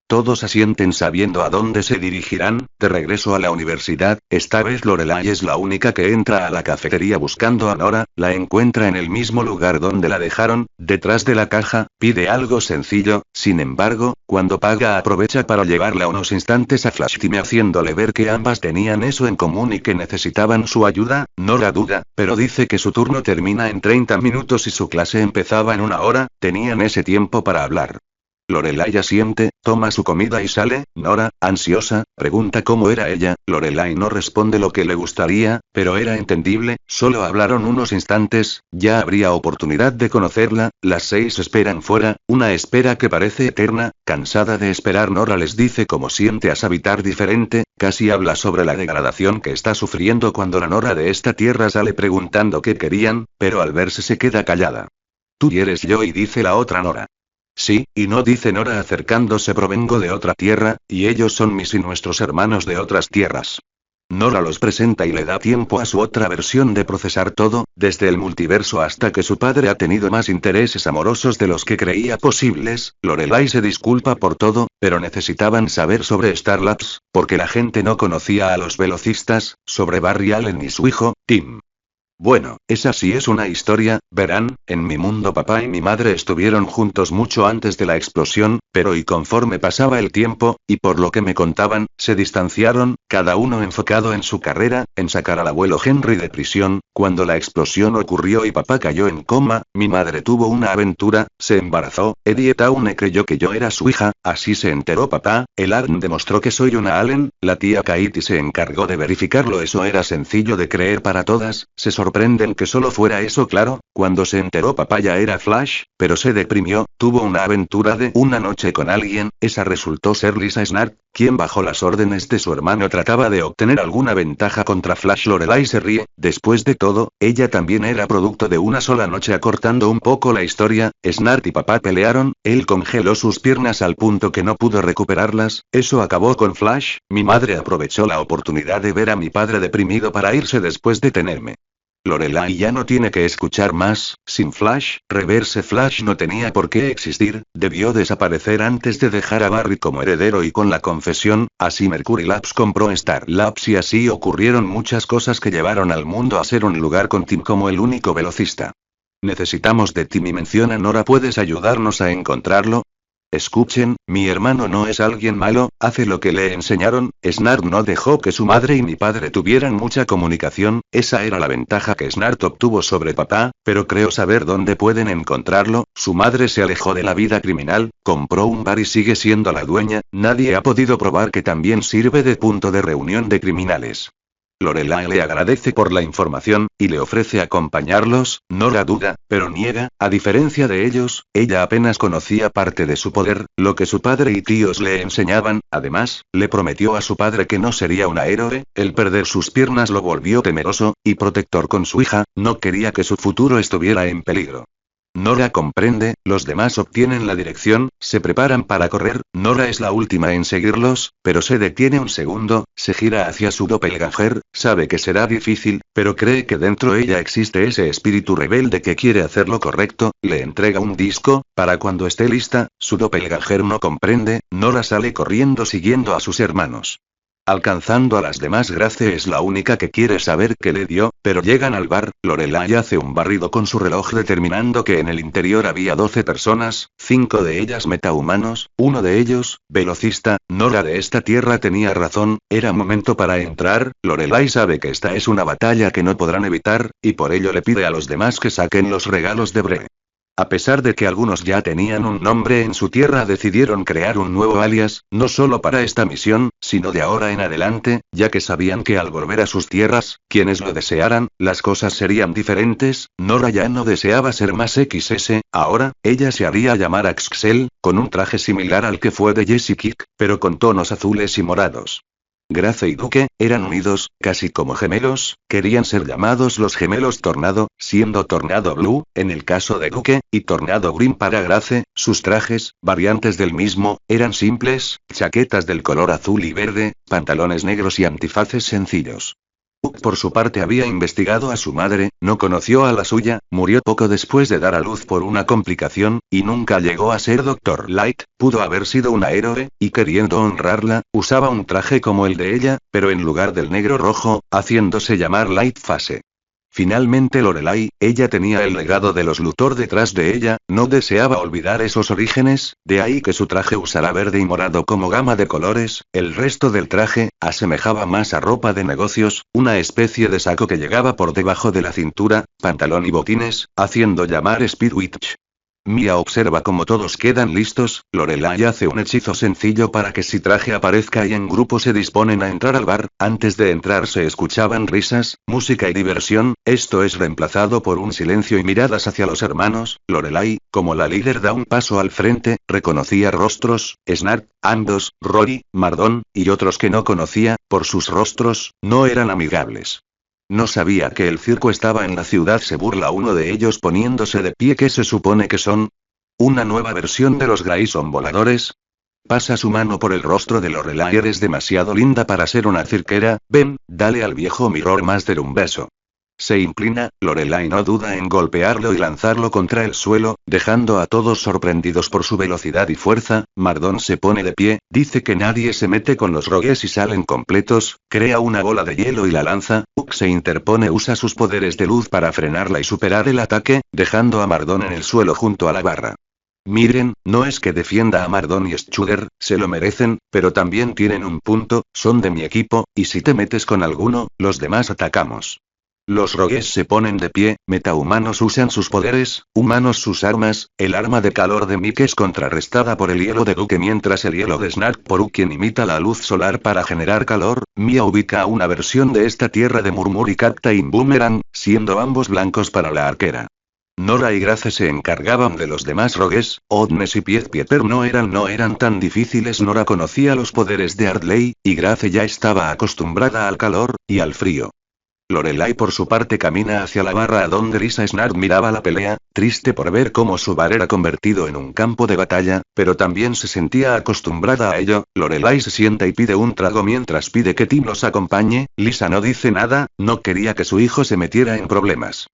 Todos asienten sabiendo a dónde se dirigirán, de regreso a la universidad, esta vez Lorelai es la única que entra a la cafetería buscando a Nora, la encuentra en el mismo lugar donde la dejaron, detrás de la caja, pide algo sencillo, sin embargo, cuando paga aprovecha para llevarla unos instantes a Flash Time haciéndole ver que ambas tenían eso en común y que necesitaban su ayuda. Nora duda, pero dice que su turno termina en 30 minutos y su clase empezaba en 1 hora, tenían ese tiempo para hablar. Lorelai asiente, toma su comida y sale. Nora, ansiosa, pregunta cómo era ella. Lorelai no responde lo que le gustaría, pero era entendible, solo hablaron unos instantes, ya habría oportunidad de conocerla. Las 6 esperan fuera, una espera que parece eterna, cansada de esperar. Nora les dice cómo siente a habitar diferente, casi habla sobre la degradación que está sufriendo cuando la Nora de esta tierra sale preguntando qué querían, pero al verse se queda callada. Tú eres yo, y dice la otra Nora. Sí, y no, dice Nora acercándose, provengo de otra tierra, y ellos son mis y nuestros hermanos de otras tierras. Nora los presenta y le da tiempo a su otra versión de procesar todo, desde el multiverso hasta que su padre ha tenido más intereses amorosos de los que creía posibles. Lorelai se disculpa por todo, pero necesitaban saber sobre Star Labs, porque la gente no conocía a los velocistas, sobre Barry Allen y su hijo, Tim. Bueno, esa sí es una historia, verán, en mi mundo papá y mi madre estuvieron juntos mucho antes de la explosión, pero y conforme pasaba el tiempo, y por lo que me contaban, se distanciaron, cada uno enfocado en su carrera, en sacar al abuelo Henry de prisión. Cuando la explosión ocurrió y papá cayó en coma, mi madre tuvo una aventura, se embarazó, Eddie Towne creyó que yo era su hija, así se enteró papá, el ARN demostró que soy una Allen, la tía Katie se encargó de verificarlo, eso era sencillo de creer para todas, se sorprenden que solo fuera eso claro. Cuando se enteró papá ya era Flash, pero se deprimió, tuvo una aventura de una noche con alguien, esa resultó ser Lisa Snart, quien bajo las órdenes de su hermano trataba de obtener alguna ventaja contra Flash. Lorelai se ríe, después de todo, ella también era producto de una sola noche. Acortando un poco la historia, Snart y papá pelearon, él congeló sus piernas al punto que no pudo recuperarlas, eso acabó con Flash, mi madre aprovechó la oportunidad de ver a mi padre deprimido para irse después de tenerme. Lorelai ya no tiene que escuchar más, sin Flash, Reverse Flash no tenía por qué existir, debió desaparecer antes de dejar a Barry como heredero y con la confesión, así Mercury Labs compró Star Labs y así ocurrieron muchas cosas que llevaron al mundo a ser un lugar con Tim como el único velocista. Necesitamos de Tim y menciona Nora, ¿puedes ayudarnos a encontrarlo? Escuchen, mi hermano no es alguien malo, hace lo que le enseñaron. Snart no dejó que su madre y mi padre tuvieran mucha comunicación, esa era la ventaja que Snart obtuvo sobre papá, pero creo saber dónde pueden encontrarlo. Su madre se alejó de la vida criminal, compró un bar y sigue siendo la dueña, nadie ha podido probar que también sirve de punto de reunión de criminales. Lorelai le agradece por la información, y le ofrece acompañarlos. Nora duda, pero niega. A diferencia de ellos, ella apenas conocía parte de su poder, lo que su padre y tíos le enseñaban. Además, le prometió a su padre que no sería una héroe. El perder sus piernas lo volvió temeroso, y protector con su hija. No quería que su futuro estuviera en peligro. Nora comprende, los demás obtienen la dirección, se preparan para correr. Nora es la última en seguirlos, pero se detiene un segundo, se gira hacia su doppelganger, sabe que será difícil, pero cree que dentro de ella existe ese espíritu rebelde que quiere hacer lo correcto. Le entrega un disco, para cuando esté lista. Su doppelganger no comprende. Nora sale corriendo siguiendo a sus hermanos. Alcanzando a las demás, Grace es la única que quiere saber qué le dio, pero llegan al bar. Lorelai hace un barrido con su reloj determinando que en el interior había 12 personas, 5 de ellas metahumanos, uno de ellos, velocista. Nora de esta tierra tenía razón, era momento para entrar. Lorelai sabe que esta es una batalla que no podrán evitar, y por ello le pide a los demás que saquen los regalos de Bree. A pesar de que algunos ya tenían un nombre en su tierra, decidieron crear un nuevo alias, no solo para esta misión, sino de ahora en adelante, ya que sabían que al volver a sus tierras, quienes lo desearan, las cosas serían diferentes. Nora ya no deseaba ser más XS, ahora, ella se haría llamar Axel, con un traje similar al que fue de Jessie Kick, pero con tonos azules y morados. Grace y Duke, eran unidos, casi como gemelos, querían ser llamados los gemelos Tornado, siendo Tornado Blue, en el caso de Duke, y Tornado Green para Grace. Sus trajes, variantes del mismo, eran simples, chaquetas del color azul y verde, pantalones negros y antifaces sencillos. Por su parte había investigado a su madre, no conoció a la suya, murió poco después de dar a luz por una complicación, y nunca llegó a ser Dr. Light. Pudo haber sido una héroe, y queriendo honrarla, usaba un traje como el de ella, pero en lugar del negro rojo, haciéndose llamar Light Phase. Finalmente Lorelai, ella tenía el legado de los Luthor detrás de ella, no deseaba olvidar esos orígenes, de ahí que su traje usara verde y morado como gama de colores. El resto del traje, asemejaba más a ropa de negocios, una especie de saco que llegaba por debajo de la cintura, pantalón y botines, haciendo llamar Speedwitch. Mia observa cómo todos quedan listos. Lorelai hace un hechizo sencillo para que si traje aparezca y en grupo se disponen a entrar al bar. Antes de entrar se escuchaban risas, música y diversión. Esto es reemplazado por un silencio y miradas hacia los hermanos. Lorelai, como la líder, da un paso al frente, reconocía rostros, Snart, Andos, Rory, Mardon, y otros que no conocía. Por sus rostros, no eran amigables. No sabía que el circo estaba en la ciudad, se burla uno de ellos poniéndose de pie. ¿Qué se supone que son? ¿Una nueva versión de los Grayson voladores? Pasa su mano por el rostro de Lorelai. Eres demasiado linda para ser una cirquera, ven, dale al viejo Mirror Master un beso. Se inclina, Lorelai no duda en golpearlo y lanzarlo contra el suelo, dejando a todos sorprendidos por su velocidad y fuerza. Mardon se pone de pie, dice que nadie se mete con los rogues y salen completos, crea una bola de hielo y la lanza. Puck se interpone, usa sus poderes de luz para frenarla y superar el ataque, dejando a Mardon en el suelo junto a la barra. Miren, no es que defienda a Mardon y Struder, se lo merecen, pero también tienen un punto, son de mi equipo, y si te metes con alguno, los demás atacamos. Los rogues se ponen de pie, metahumanos usan sus poderes, humanos sus armas. El arma de calor de Mick es contrarrestada por el hielo de Duke, mientras el hielo de Snark por quien imita la luz solar para generar calor. Mia ubica una versión de esta tierra de Murmur y Captain Boomerang, siendo ambos blancos para la arquera. Nora y Grace se encargaban de los demás rogues. Odnes y Pieper no eran tan difíciles. Nora conocía los poderes de Ardley, y Grace ya estaba acostumbrada al calor, y al frío. Lorelai por su parte camina hacia la barra a donde Lisa Snart miraba la pelea, triste por ver cómo su bar era convertido en un campo de batalla, pero también se sentía acostumbrada a ello. Lorelai se sienta y pide un trago mientras pide que Tim los acompañe. Lisa no dice nada, no quería que su hijo se metiera en problemas.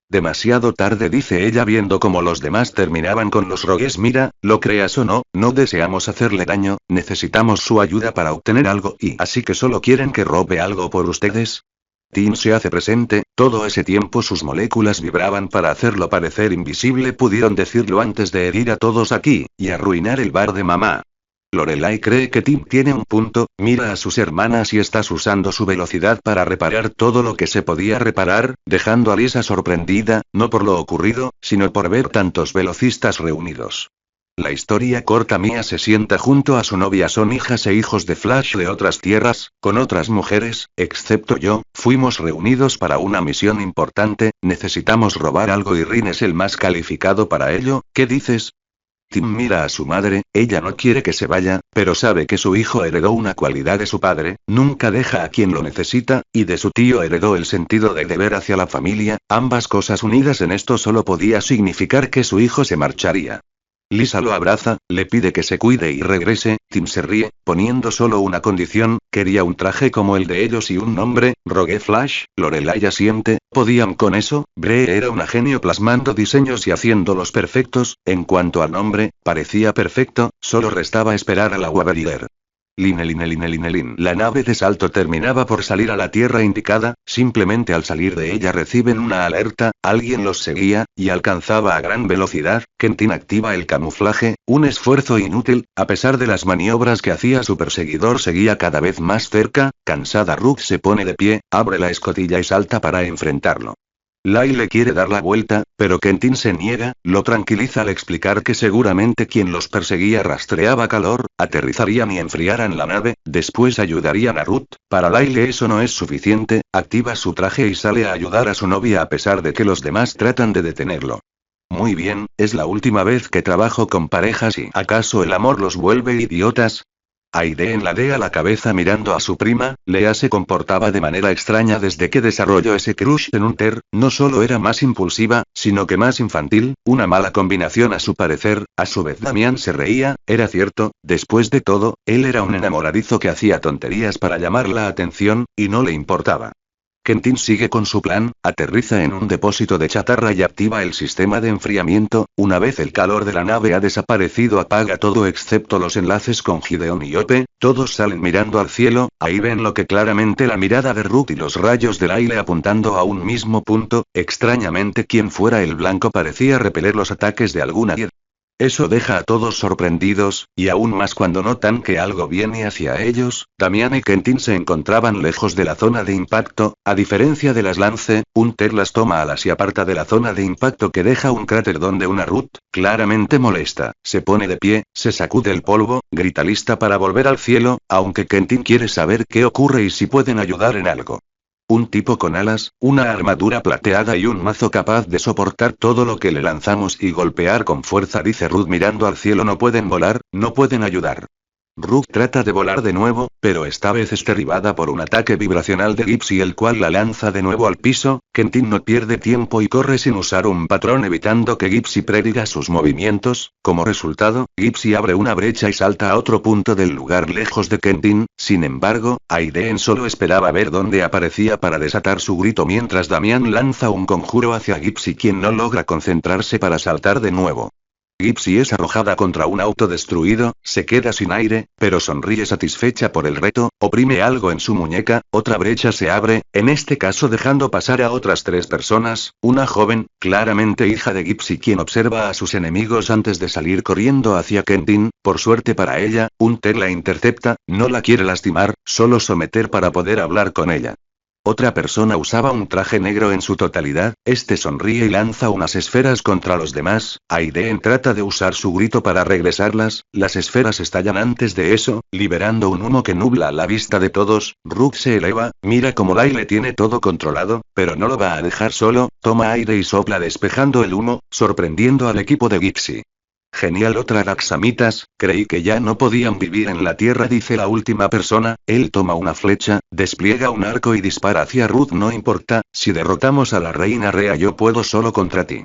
Demasiado tarde, dice ella viendo cómo los demás terminaban con los rogues. Mira, lo creas o no, no deseamos hacerle daño, necesitamos su ayuda para obtener algo y así que solo quieren que robe algo por ustedes. Tim se hace presente, todo ese tiempo sus moléculas vibraban para hacerlo parecer invisible. Pudieron decirlo antes de herir a todos aquí, y arruinar el bar de mamá. Lorelai cree que Tim tiene un punto, mira a sus hermanas y estás usando su velocidad para reparar todo lo que se podía reparar, dejando a Lisa sorprendida, no por lo ocurrido, sino por ver tantos velocistas reunidos. La historia corta, Mia se sienta junto a su novia. Son hijas e hijos de Flash de otras tierras, con otras mujeres, excepto yo, fuimos reunidos para una misión importante, necesitamos robar algo y Rin es el más calificado para ello. ¿Qué dices? Tim mira a su madre, ella no quiere que se vaya, pero sabe que su hijo heredó una cualidad de su padre, nunca deja a quien lo necesita, y de su tío heredó el sentido de deber hacia la familia, ambas cosas unidas en esto solo podía significar que su hijo se marcharía. Lisa lo abraza, le pide que se cuide y regrese. Tim se ríe, poniendo solo una condición, quería un traje como el de ellos y un nombre, rogué Flash. Lorelai asiente, ¿podían con eso? Bree era un genio plasmando diseños y haciéndolos perfectos, en cuanto al nombre, parecía perfecto, solo restaba esperar a la Waberider. Lin. La nave de salto terminaba por salir a la tierra indicada, simplemente al salir de ella reciben una alerta, alguien los seguía, y alcanzaba a gran velocidad. Quentin activa el camuflaje, un esfuerzo inútil, a pesar de las maniobras que hacía su perseguidor seguía cada vez más cerca, cansada Rook se pone de pie, abre la escotilla y salta para enfrentarlo. Lyle quiere dar la vuelta, pero Quentin se niega, lo tranquiliza al explicar que seguramente quien los perseguía rastreaba calor, aterrizarían y enfriaran la nave, después ayudarían a Ruth. Para Lyle eso no es suficiente, activa su traje y sale a ayudar a su novia a pesar de que los demás tratan de detenerlo. Muy bien, es la última vez que trabajo con parejas y ¿acaso el amor los vuelve idiotas? Aiden ladea la cabeza mirando a su prima. Lea se comportaba de manera extraña desde que desarrolló ese crush en Hunter, no solo era más impulsiva, sino que más infantil, una mala combinación a su parecer. A su vez Damián se reía, era cierto, después de todo, él era un enamoradizo que hacía tonterías para llamar la atención, y no le importaba. Quentin sigue con su plan, aterriza en un depósito de chatarra y activa el sistema de enfriamiento. Una vez el calor de la nave ha desaparecido apaga todo excepto los enlaces con Gideon y Ope, todos salen mirando al cielo, ahí ven lo que claramente la mirada de Ruth y los rayos del aire apuntando a un mismo punto, extrañamente quien fuera el blanco parecía repeler los ataques de alguna hiedra. Eso deja a todos sorprendidos, y aún más cuando notan que algo viene hacia ellos. Damián y Quentin se encontraban lejos de la zona de impacto, a diferencia de las Lance, Hunter las toma alas y aparta de la zona de impacto que deja un cráter donde una Ruth, claramente molesta, se pone de pie, se sacude el polvo, grita lista para volver al cielo, aunque Quentin quiere saber qué ocurre y si pueden ayudar en algo. Un tipo con alas, una armadura plateada y un mazo capaz de soportar todo lo que le lanzamos y golpear con fuerza, dice Ruth mirando al cielo. No pueden volar, no pueden ayudar. Ruth trata de volar de nuevo, pero esta vez es derribada por un ataque vibracional de Gypsy el cual la lanza de nuevo al piso. Quentin no pierde tiempo y corre sin usar un patrón evitando que Gypsy prediga sus movimientos. Como resultado, Gypsy abre una brecha y salta a otro punto del lugar lejos de Quentin. Sin embargo, Aiden solo esperaba ver dónde aparecía para desatar su grito mientras Damián lanza un conjuro hacia Gypsy quien no logra concentrarse para saltar de nuevo. Gypsy es arrojada contra un auto destruido, se queda sin aire, pero sonríe satisfecha por el reto, oprime algo en su muñeca, otra brecha se abre, en este caso dejando pasar a otras 3 personas, una joven, claramente hija de Gypsy quien observa a sus enemigos antes de salir corriendo hacia Quentin. Por suerte para ella, Hunter la intercepta, no la quiere lastimar, solo someter para poder hablar con ella. Otra persona usaba un traje negro en su totalidad, este sonríe y lanza unas esferas contra los demás. Aiden trata de usar su grito para regresarlas, las esferas estallan antes de eso, liberando un humo que nubla la vista de todos. Rook se eleva, mira como Lyle tiene todo controlado, pero no lo va a dejar solo, toma aire y sopla despejando el humo, sorprendiendo al equipo de Gypsy. Genial, otra Laxamitas, creí que ya no podían vivir en la tierra, dice la última persona. Él toma una flecha, despliega un arco y dispara hacia Ruth. No importa, si derrotamos a la reina Rhea yo puedo solo contra ti.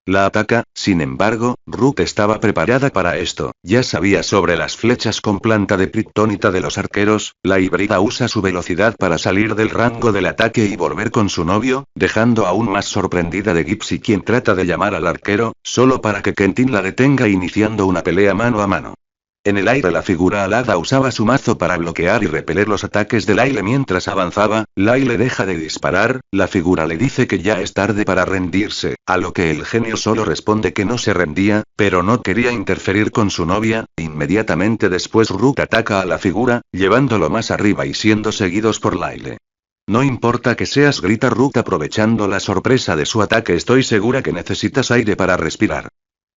La ataca, sin embargo, Ruth estaba preparada para esto, ya sabía sobre las flechas con planta de kriptonita de los arqueros. La híbrida usa su velocidad para salir del rango del ataque y volver con su novio, dejando aún más sorprendida de Gypsy quien trata de llamar al arquero, solo para que Quentin la detenga iniciando una pelea mano a mano. En el aire la figura alada usaba su mazo para bloquear y repeler los ataques de Lyle mientras avanzaba. Lyle deja de disparar, la figura le dice que ya es tarde para rendirse, a lo que el genio solo responde que no se rendía, pero no quería interferir con su novia. Inmediatamente después Rook ataca a la figura, llevándolo más arriba y siendo seguidos por Lyle. No importa que seas, grita Rook aprovechando la sorpresa de su ataque, estoy segura que necesitas aire para respirar.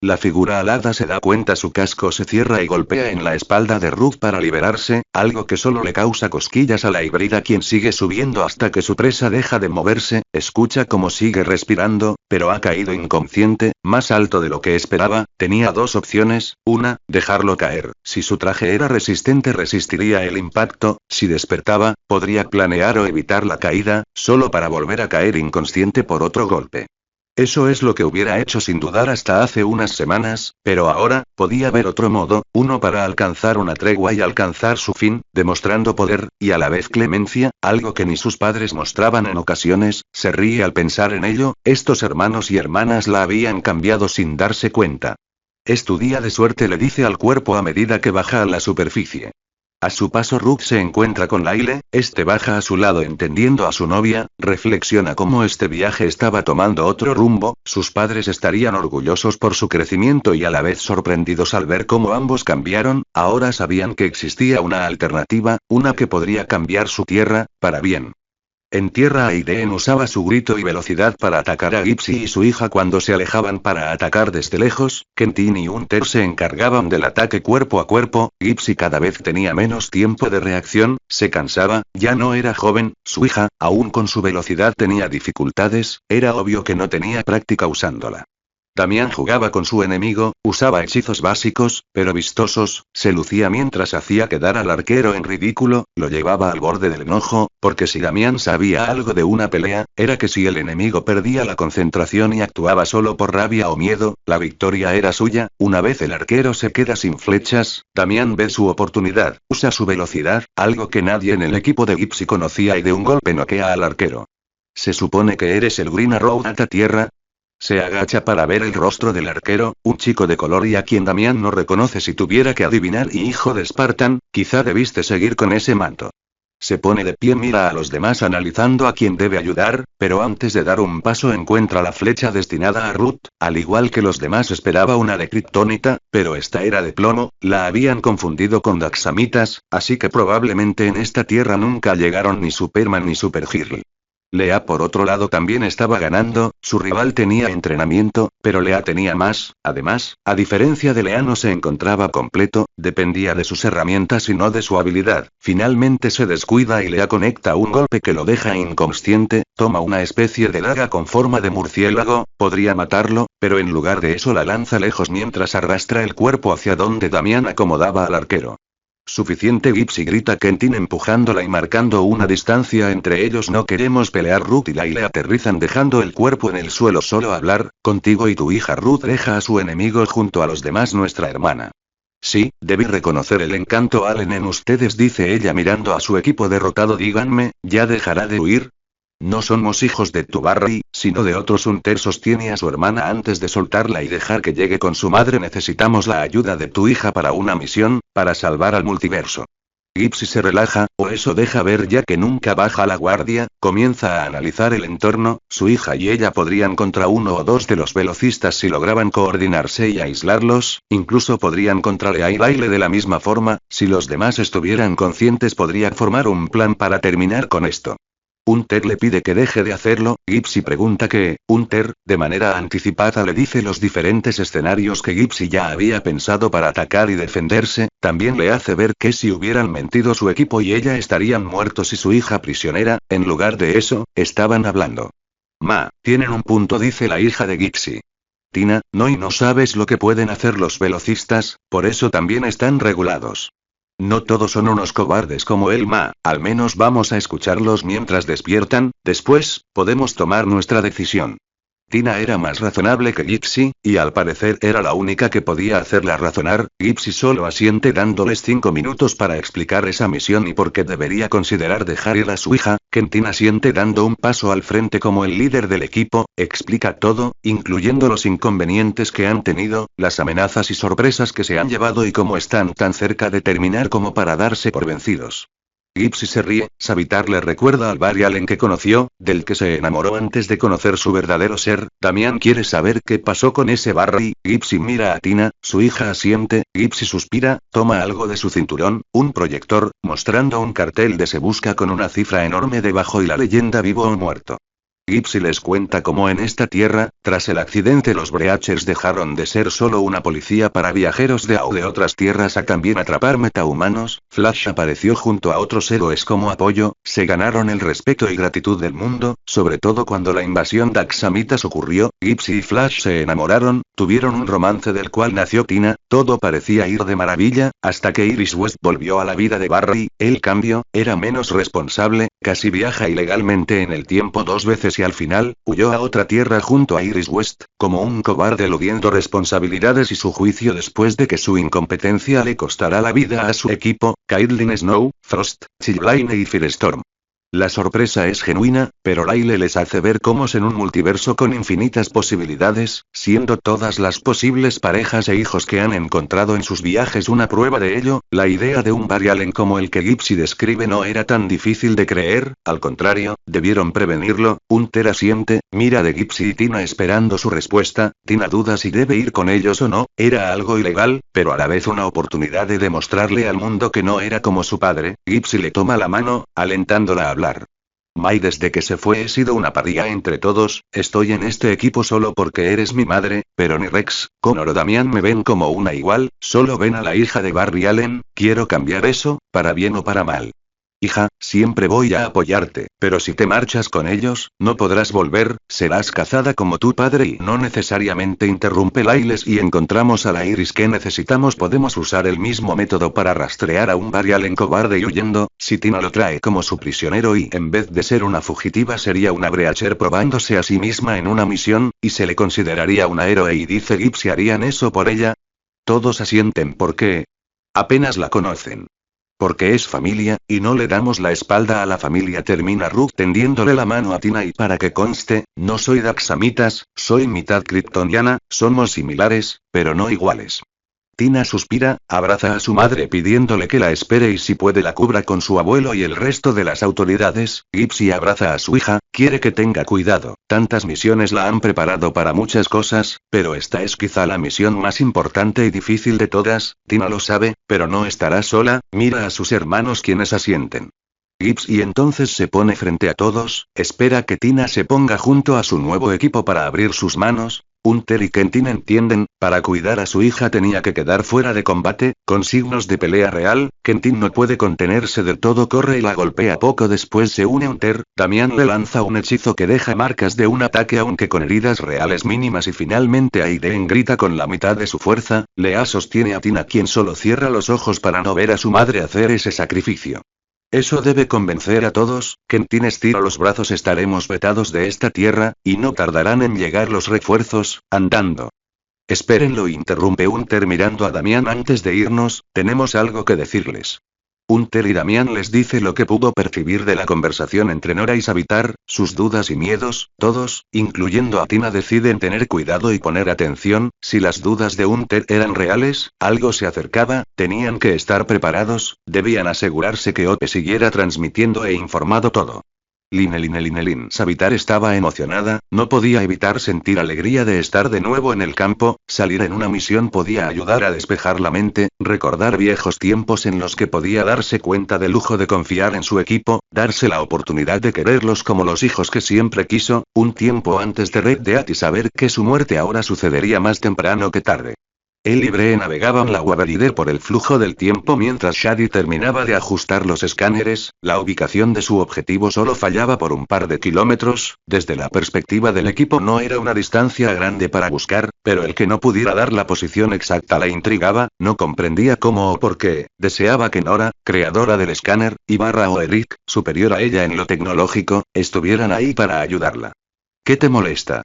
La figura alada se da cuenta, su casco se cierra y golpea en la espalda de Ruth para liberarse, algo que solo le causa cosquillas a la híbrida, quien sigue subiendo hasta que su presa deja de moverse, escucha cómo sigue respirando, pero ha caído inconsciente, más alto de lo que esperaba. Tenía dos opciones: una, dejarlo caer. Si su traje era resistente resistiría el impacto; si despertaba, podría planear o evitar la caída, solo para volver a caer inconsciente por otro golpe. Eso es lo que hubiera hecho sin dudar hasta hace unas semanas, pero ahora, podía ver otro modo, uno para alcanzar una tregua y alcanzar su fin, demostrando poder, y a la vez clemencia, algo que ni sus padres mostraban en ocasiones. Se ríe al pensar en ello, estos hermanos y hermanas la habían cambiado sin darse cuenta. Es tu día de suerte, le dice al cuerpo a medida que baja a la superficie. A su paso Ruth se encuentra con Lyle, este baja a su lado entendiendo a su novia, reflexiona cómo este viaje estaba tomando otro rumbo, sus padres estarían orgullosos por su crecimiento y a la vez sorprendidos al ver cómo ambos cambiaron. Ahora sabían que existía una alternativa, una que podría cambiar su tierra, para bien. En tierra Aiden usaba su grito y velocidad para atacar a Gypsy y su hija cuando se alejaban para atacar desde lejos. Quentin y Hunter se encargaban del ataque cuerpo a cuerpo. Gypsy cada vez tenía menos tiempo de reacción, se cansaba, ya no era joven. Su hija, aún con su velocidad, tenía dificultades, era obvio que no tenía práctica usándola. Damián jugaba con su enemigo, usaba hechizos básicos, pero vistosos, se lucía mientras hacía quedar al arquero en ridículo, lo llevaba al borde del enojo, porque si Damián sabía algo de una pelea, era que si el enemigo perdía la concentración y actuaba solo por rabia o miedo, la victoria era suya. Una vez el arquero se queda sin flechas, Damián ve su oportunidad, usa su velocidad, algo que nadie en el equipo de Gypsy conocía, y de un golpe noquea al arquero. ¿Se supone que eres el Green Arrow ata tierra? Se agacha para ver el rostro del arquero, un chico de color y a quien Damián no reconoce si tuviera que adivinar, y hijo de Spartan. Quizá debiste seguir con ese manto. Se pone de pie, mira a los demás analizando a quién debe ayudar, pero antes de dar un paso encuentra la flecha destinada a Ruth. Al igual que los demás esperaba una de kriptonita, pero esta era de plomo, la habían confundido con daxamitas, así que probablemente en esta tierra nunca llegaron ni Superman ni Supergirl. Lea por otro lado también estaba ganando, su rival tenía entrenamiento, pero Lea tenía más. Además, a diferencia de Lea, no se encontraba completo, dependía de sus herramientas y no de su habilidad. Finalmente se descuida y Lea conecta un golpe que lo deja inconsciente, toma una especie de daga con forma de murciélago, podría matarlo, pero en lugar de eso la lanza lejos mientras arrastra el cuerpo hacia donde Damián acomodaba al arquero. Suficiente, Gypsy, grita Quentin empujándola y marcando una distancia entre ellos. No queremos pelear. Ruth y Lyle aterrizan dejando el cuerpo en el suelo. Solo hablar contigo y tu hija. Ruth deja a su enemigo junto a los demás. Nuestra hermana. Sí, debí reconocer el encanto Allen en ustedes, dice ella mirando a su equipo derrotado. Díganme, ¿ya dejará de huir? No somos hijos de tu Barry, sino de otros. Hunter sostiene a su hermana antes de soltarla y dejar que llegue con su madre. Necesitamos la ayuda de tu hija para una misión, para salvar al multiverso. Gypsy se relaja, o eso deja ver, ya que nunca baja la guardia, comienza a analizar el entorno. Su hija y ella podrían contra uno o dos de los velocistas si lograban coordinarse y aislarlos, incluso podrían contra Lea y Lyle de la misma forma. Si los demás estuvieran conscientes podría formar un plan para terminar con esto. Hunter le pide que deje de hacerlo. Gypsy pregunta qué. Hunter, de manera anticipada, le dice los diferentes escenarios que Gypsy ya había pensado para atacar y defenderse. También le hace ver que si hubieran mentido su equipo y ella estarían muertos y su hija prisionera. En lugar de eso, estaban hablando. Ma, tienen un punto, dice la hija de Gypsy. Tina, no sabes lo que pueden hacer los velocistas, por eso también están regulados. No todos son unos cobardes como él, Ma, al menos vamos a escucharlos mientras despiertan, después, podemos tomar nuestra decisión. Tina era más razonable que Gypsy, y al parecer era la única que podía hacerla razonar. Gypsy solo asiente dándoles 5 minutos para explicar esa misión y por qué debería considerar dejar ir a su hija. Quentin asiente dando un paso al frente como el líder del equipo, explica todo, incluyendo los inconvenientes que han tenido, las amenazas y sorpresas que se han llevado y cómo están tan cerca de terminar como para darse por vencidos. Gypsy se ríe. Savitar le recuerda al Barry Allen que conoció, del que se enamoró antes de conocer su verdadero ser. Damián quiere saber qué pasó con ese Barry. Gypsy mira a Tina, su hija asiente. Gypsy suspira, toma algo de su cinturón, un proyector, mostrando un cartel de Se Busca con una cifra enorme debajo y la leyenda vivo o muerto. Gypsy les cuenta cómo en esta tierra, tras el accidente los Breachers dejaron de ser solo una policía para viajeros de otras tierras a también atrapar metahumanos. Flash apareció junto a otros héroes como apoyo, se ganaron el respeto y gratitud del mundo, sobre todo cuando la invasión de Axamitas ocurrió. Gypsy y Flash se enamoraron, tuvieron un romance del cual nació Tina, todo parecía ir de maravilla, hasta que Iris West volvió a la vida de Barry. El cambio, era menos responsable, casi viaja ilegalmente en el tiempo 2 veces y al final, huyó a otra tierra junto a Iris West, como un cobarde eludiendo responsabilidades y su juicio después de que su incompetencia le costará la vida a su equipo, Caitlin Snow, Frost, Chilblaine y Firestorm. La sorpresa es genuina, pero Lyle les hace ver cómo es en un multiverso con infinitas posibilidades, siendo todas las posibles parejas e hijos que han encontrado en sus viajes una prueba de ello. La idea de un Barry Allen como el que Gypsy describe no era tan difícil de creer, al contrario, debieron prevenirlo. Hunter asiente, mira de Gypsy y Tina esperando su respuesta. Tina duda si debe ir con ellos o no, era algo ilegal, pero a la vez una oportunidad de demostrarle al mundo que no era como su padre. Gypsy le toma la mano, alentándola a hablar. May, desde que se fue he sido una paria entre todos, estoy en este equipo solo porque eres mi madre, pero ni Rex, Connor o Damian me ven como una igual, solo ven a la hija de Barry Allen. Quiero cambiar eso, para bien o para mal. Hija, siempre voy a apoyarte, pero si te marchas con ellos, no podrás volver, serás cazada como tu padre y no necesariamente. Interrumpe Lyles y encontramos a la Iris que necesitamos. Podemos usar el mismo método para rastrear a un Barry Allen cobarde y huyendo. Si Tina lo trae como su prisionero y en vez de ser una fugitiva sería una Breacher probándose a sí misma en una misión, y se le consideraría una héroe y dice Gypsy harían eso por ella. Todos asienten porque apenas la conocen. Porque es familia, y no le damos la espalda a la familia. Termina Rook tendiéndole la mano a Tina y para que conste, no soy Daxamitas, soy mitad kryptoniana, somos similares, pero no iguales. Tina suspira, abraza a su madre pidiéndole que la espere y si puede la cubra con su abuelo y el resto de las autoridades. Gypsy abraza a su hija, quiere que tenga cuidado. Tantas misiones la han preparado para muchas cosas, pero esta es quizá la misión más importante y difícil de todas. Tina lo sabe, pero no estará sola. Mira a sus hermanos quienes asienten. Gypsy entonces se pone frente a todos, espera que Tina se ponga junto a su nuevo equipo para abrir sus manos. Hunter y Quentin entienden, para cuidar a su hija tenía que quedar fuera de combate, con signos de pelea real. Quentin no puede contenerse del todo, corre y la golpea. Poco después se une Hunter, Damian le lanza un hechizo que deja marcas de un ataque aunque con heridas reales mínimas y finalmente Aiden grita con la mitad de su fuerza. Lea sostiene a Tina quien solo cierra los ojos para no ver a su madre hacer ese sacrificio. Eso debe convencer a todos. Quentin estira los brazos. Estaremos vetados de esta tierra, y no tardarán en llegar los refuerzos, andando. Espérenlo, interrumpe Hunter mirando a Damian antes de irnos, tenemos algo que decirles. Hunter y Damian les dice lo que pudo percibir de la conversación entre Nora y Savitar, sus dudas y miedos. Todos, incluyendo a Tina, deciden tener cuidado y poner atención. Si las dudas de Hunter eran reales, algo se acercaba, tenían que estar preparados, debían asegurarse que Ope siguiera transmitiendo e informado todo. Line. Savitar estaba emocionada, no podía evitar sentir alegría de estar de nuevo en el campo. Salir en una misión podía ayudar a despejar la mente, recordar viejos tiempos en los que podía darse cuenta del lujo de confiar en su equipo, darse la oportunidad de quererlos como los hijos que siempre quiso, un tiempo antes de Red Dead y saber que su muerte ahora sucedería más temprano que tarde. Él y Bree navegaban la Waveridher por el flujo del tiempo mientras Shady terminaba de ajustar los escáneres. La ubicación de su objetivo solo fallaba por un par de kilómetros. Desde la perspectiva del equipo no era una distancia grande para buscar, pero el que no pudiera dar la posición exacta la intrigaba, no comprendía cómo o por qué. Deseaba que Nora, creadora del escáner, y Barra o Eric, superior a ella en lo tecnológico, estuvieran ahí para ayudarla. ¿Qué te molesta?,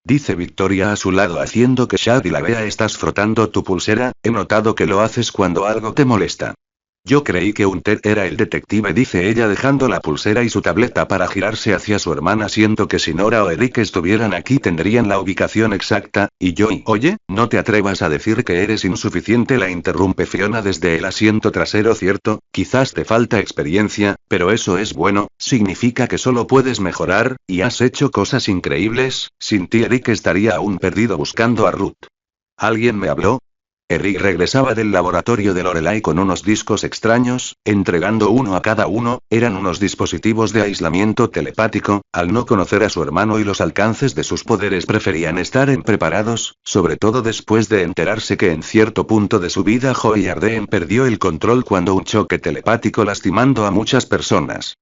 dice Victoria a su lado haciendo que Shady la vea. Estás frotando tu pulsera, he notado que lo haces cuando algo te molesta. Yo creí que Hunter era el detective, dice ella dejando la pulsera y su tableta para girarse hacia su hermana. Siento que si Nora o Eric estuvieran aquí tendrían la ubicación exacta, y yo oye, no te atrevas a decir que eres insuficiente, la interrumpe Fiona desde el asiento trasero. Cierto, quizás te falta experiencia, pero eso es bueno, significa que solo puedes mejorar, y has hecho cosas increíbles. Sin ti Eric estaría aún perdido buscando a Ruth. ¿Alguien me habló? Eric regresaba del laboratorio de Lorelai con unos discos extraños, entregando uno a cada uno. Eran unos dispositivos de aislamiento telepático. Al no conocer a su hermano y los alcances de sus poderes, preferían estar preparados, sobre todo después de enterarse que en cierto punto de su vida Joey Arden perdió el control cuando un choque telepático lastimando a muchas personas.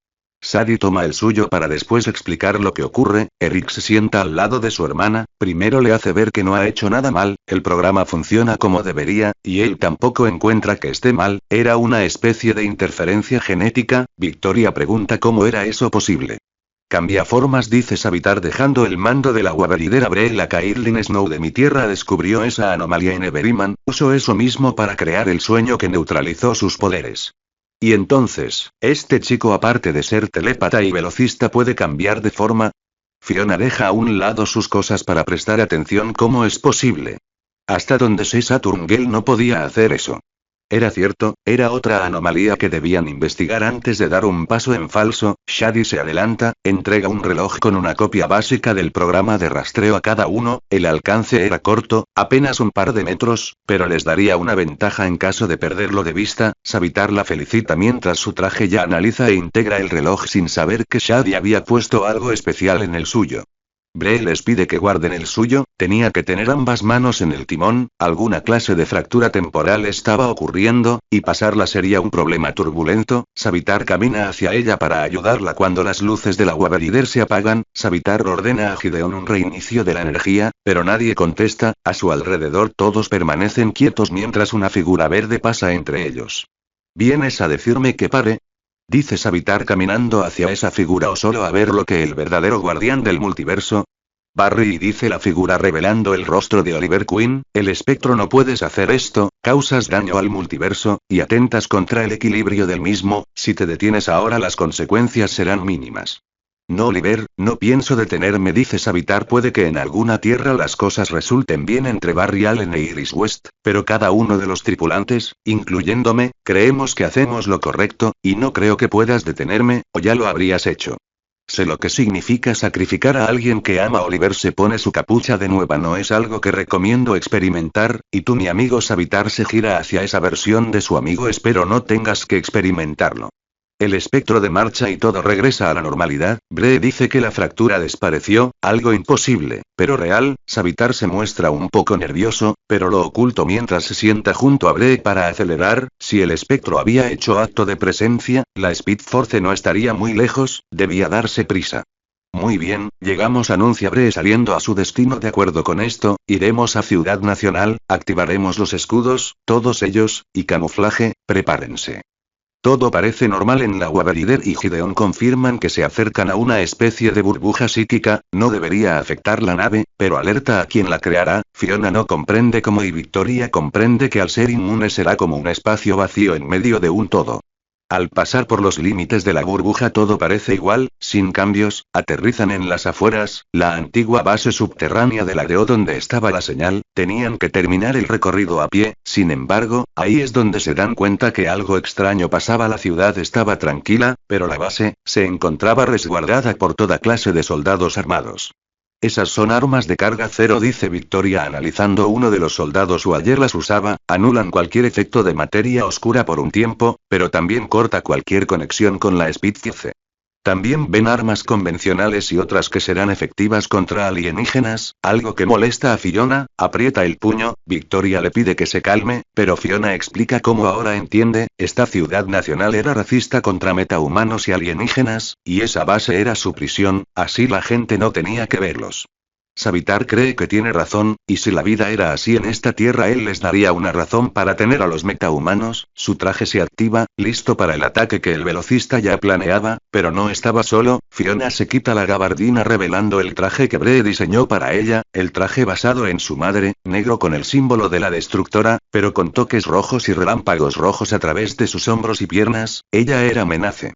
Sadie toma el suyo para después explicar lo que ocurre. Eric se sienta al lado de su hermana, primero le hace ver que no ha hecho nada mal, el programa funciona como debería, y él tampoco encuentra que esté mal, era una especie de interferencia genética. Victoria pregunta cómo era eso posible. Cambia formas, dice Savitar dejando el mando de la guarida. La Caitlin Snow de mi tierra descubrió esa anomalía en Everyman, usó eso mismo para crear el sueño que neutralizó sus poderes. Y entonces, ¿este chico aparte de ser telépata y velocista puede cambiar de forma? Fiona deja a un lado sus cosas para prestar atención. ¿Cómo es posible? Hasta donde sé, Saturn Girl no podía hacer eso. Era cierto, era otra anomalía que debían investigar antes de dar un paso en falso. Shady se adelanta, entrega un reloj con una copia básica del programa de rastreo a cada uno. El alcance era corto, apenas un par de metros, pero les daría una ventaja en caso de perderlo de vista. Savitar la felicita mientras su traje ya analiza e integra el reloj sin saber que Shady había puesto algo especial en el suyo. Bray les pide que guarden el suyo, tenía que tener ambas manos en el timón, alguna clase de fractura temporal estaba ocurriendo, y pasarla sería un problema turbulento. Savitar camina hacia ella para ayudarla cuando las luces de la Waveridder se apagan. Savitar ordena a Gideon un reinicio de la energía, pero nadie contesta, a su alrededor todos permanecen quietos mientras una figura verde pasa entre ellos. ¿Vienes a decirme que pare? Dice Savitar caminando hacia esa figura, o solo a ver lo que el verdadero guardián del multiverso. Barry, dice la figura revelando el rostro de Oliver Queen, el espectro, no puedes hacer esto, causas daño al multiverso, y atentas contra el equilibrio del mismo, si te detienes ahora las consecuencias serán mínimas. No, Oliver, no pienso detenerme, dice Savitar. Puede que en alguna tierra las cosas resulten bien entre Barry Allen e Iris West, pero cada uno de los tripulantes, incluyéndome, creemos que hacemos lo correcto, y no creo que puedas detenerme, o ya lo habrías hecho. Sé lo que significa sacrificar a alguien que ama. Oliver se pone su capucha de nueva. No es algo que recomiendo experimentar, y tú, mi amigo. Savitar se gira hacia esa versión de su amigo. Espero no tengas que experimentarlo. El espectro de marcha y todo regresa a la normalidad. Bray dice que la fractura desapareció, algo imposible, pero real. Savitar se muestra un poco nervioso, pero lo oculto mientras se sienta junto a Bray para acelerar. Si el espectro había hecho acto de presencia, la Speed Force no estaría muy lejos, debía darse prisa. Muy bien, llegamos, anuncia Bray saliendo a su destino. De acuerdo con esto, iremos a Ciudad Nacional, activaremos los escudos, todos ellos, y camuflaje, prepárense. Todo parece normal en la Waveridder y Gideon confirman que se acercan a una especie de burbuja psíquica, no debería afectar la nave, pero alerta a quien la creará. Fiona no comprende cómo y Victoria comprende que al ser inmune será como un espacio vacío en medio de un todo. Al pasar por los límites de la burbuja todo parece igual, sin cambios. Aterrizan en las afueras, la antigua base subterránea de la DO donde estaba la señal. Tenían que terminar el recorrido a pie, sin embargo, ahí es donde se dan cuenta que algo extraño pasaba. La ciudad estaba tranquila, pero la base se encontraba resguardada por toda clase de soldados armados. Esas son armas de carga cero, dice Victoria analizando uno de los soldados. O ayer las usaba, anulan cualquier efecto de materia oscura por un tiempo, pero también corta cualquier conexión con la Speed Force. También ven armas convencionales y otras que serán efectivas contra alienígenas, algo que molesta a Fiona. Aprieta el puño. Victoria le pide que se calme, pero Fiona explica cómo ahora entiende, esta ciudad nacional era racista contra metahumanos y alienígenas, y esa base era su prisión, así la gente no tenía que verlos. Savitar cree que tiene razón, y si la vida era así en esta tierra él les daría una razón para tener a los metahumanos. Su traje se activa, listo para el ataque que el velocista ya planeaba, pero no estaba solo. Fiona se quita la gabardina revelando el traje que Bray diseñó para ella, el traje basado en su madre, negro con el símbolo de la destructora, pero con toques rojos y relámpagos rojos a través de sus hombros y piernas. Ella era Menace.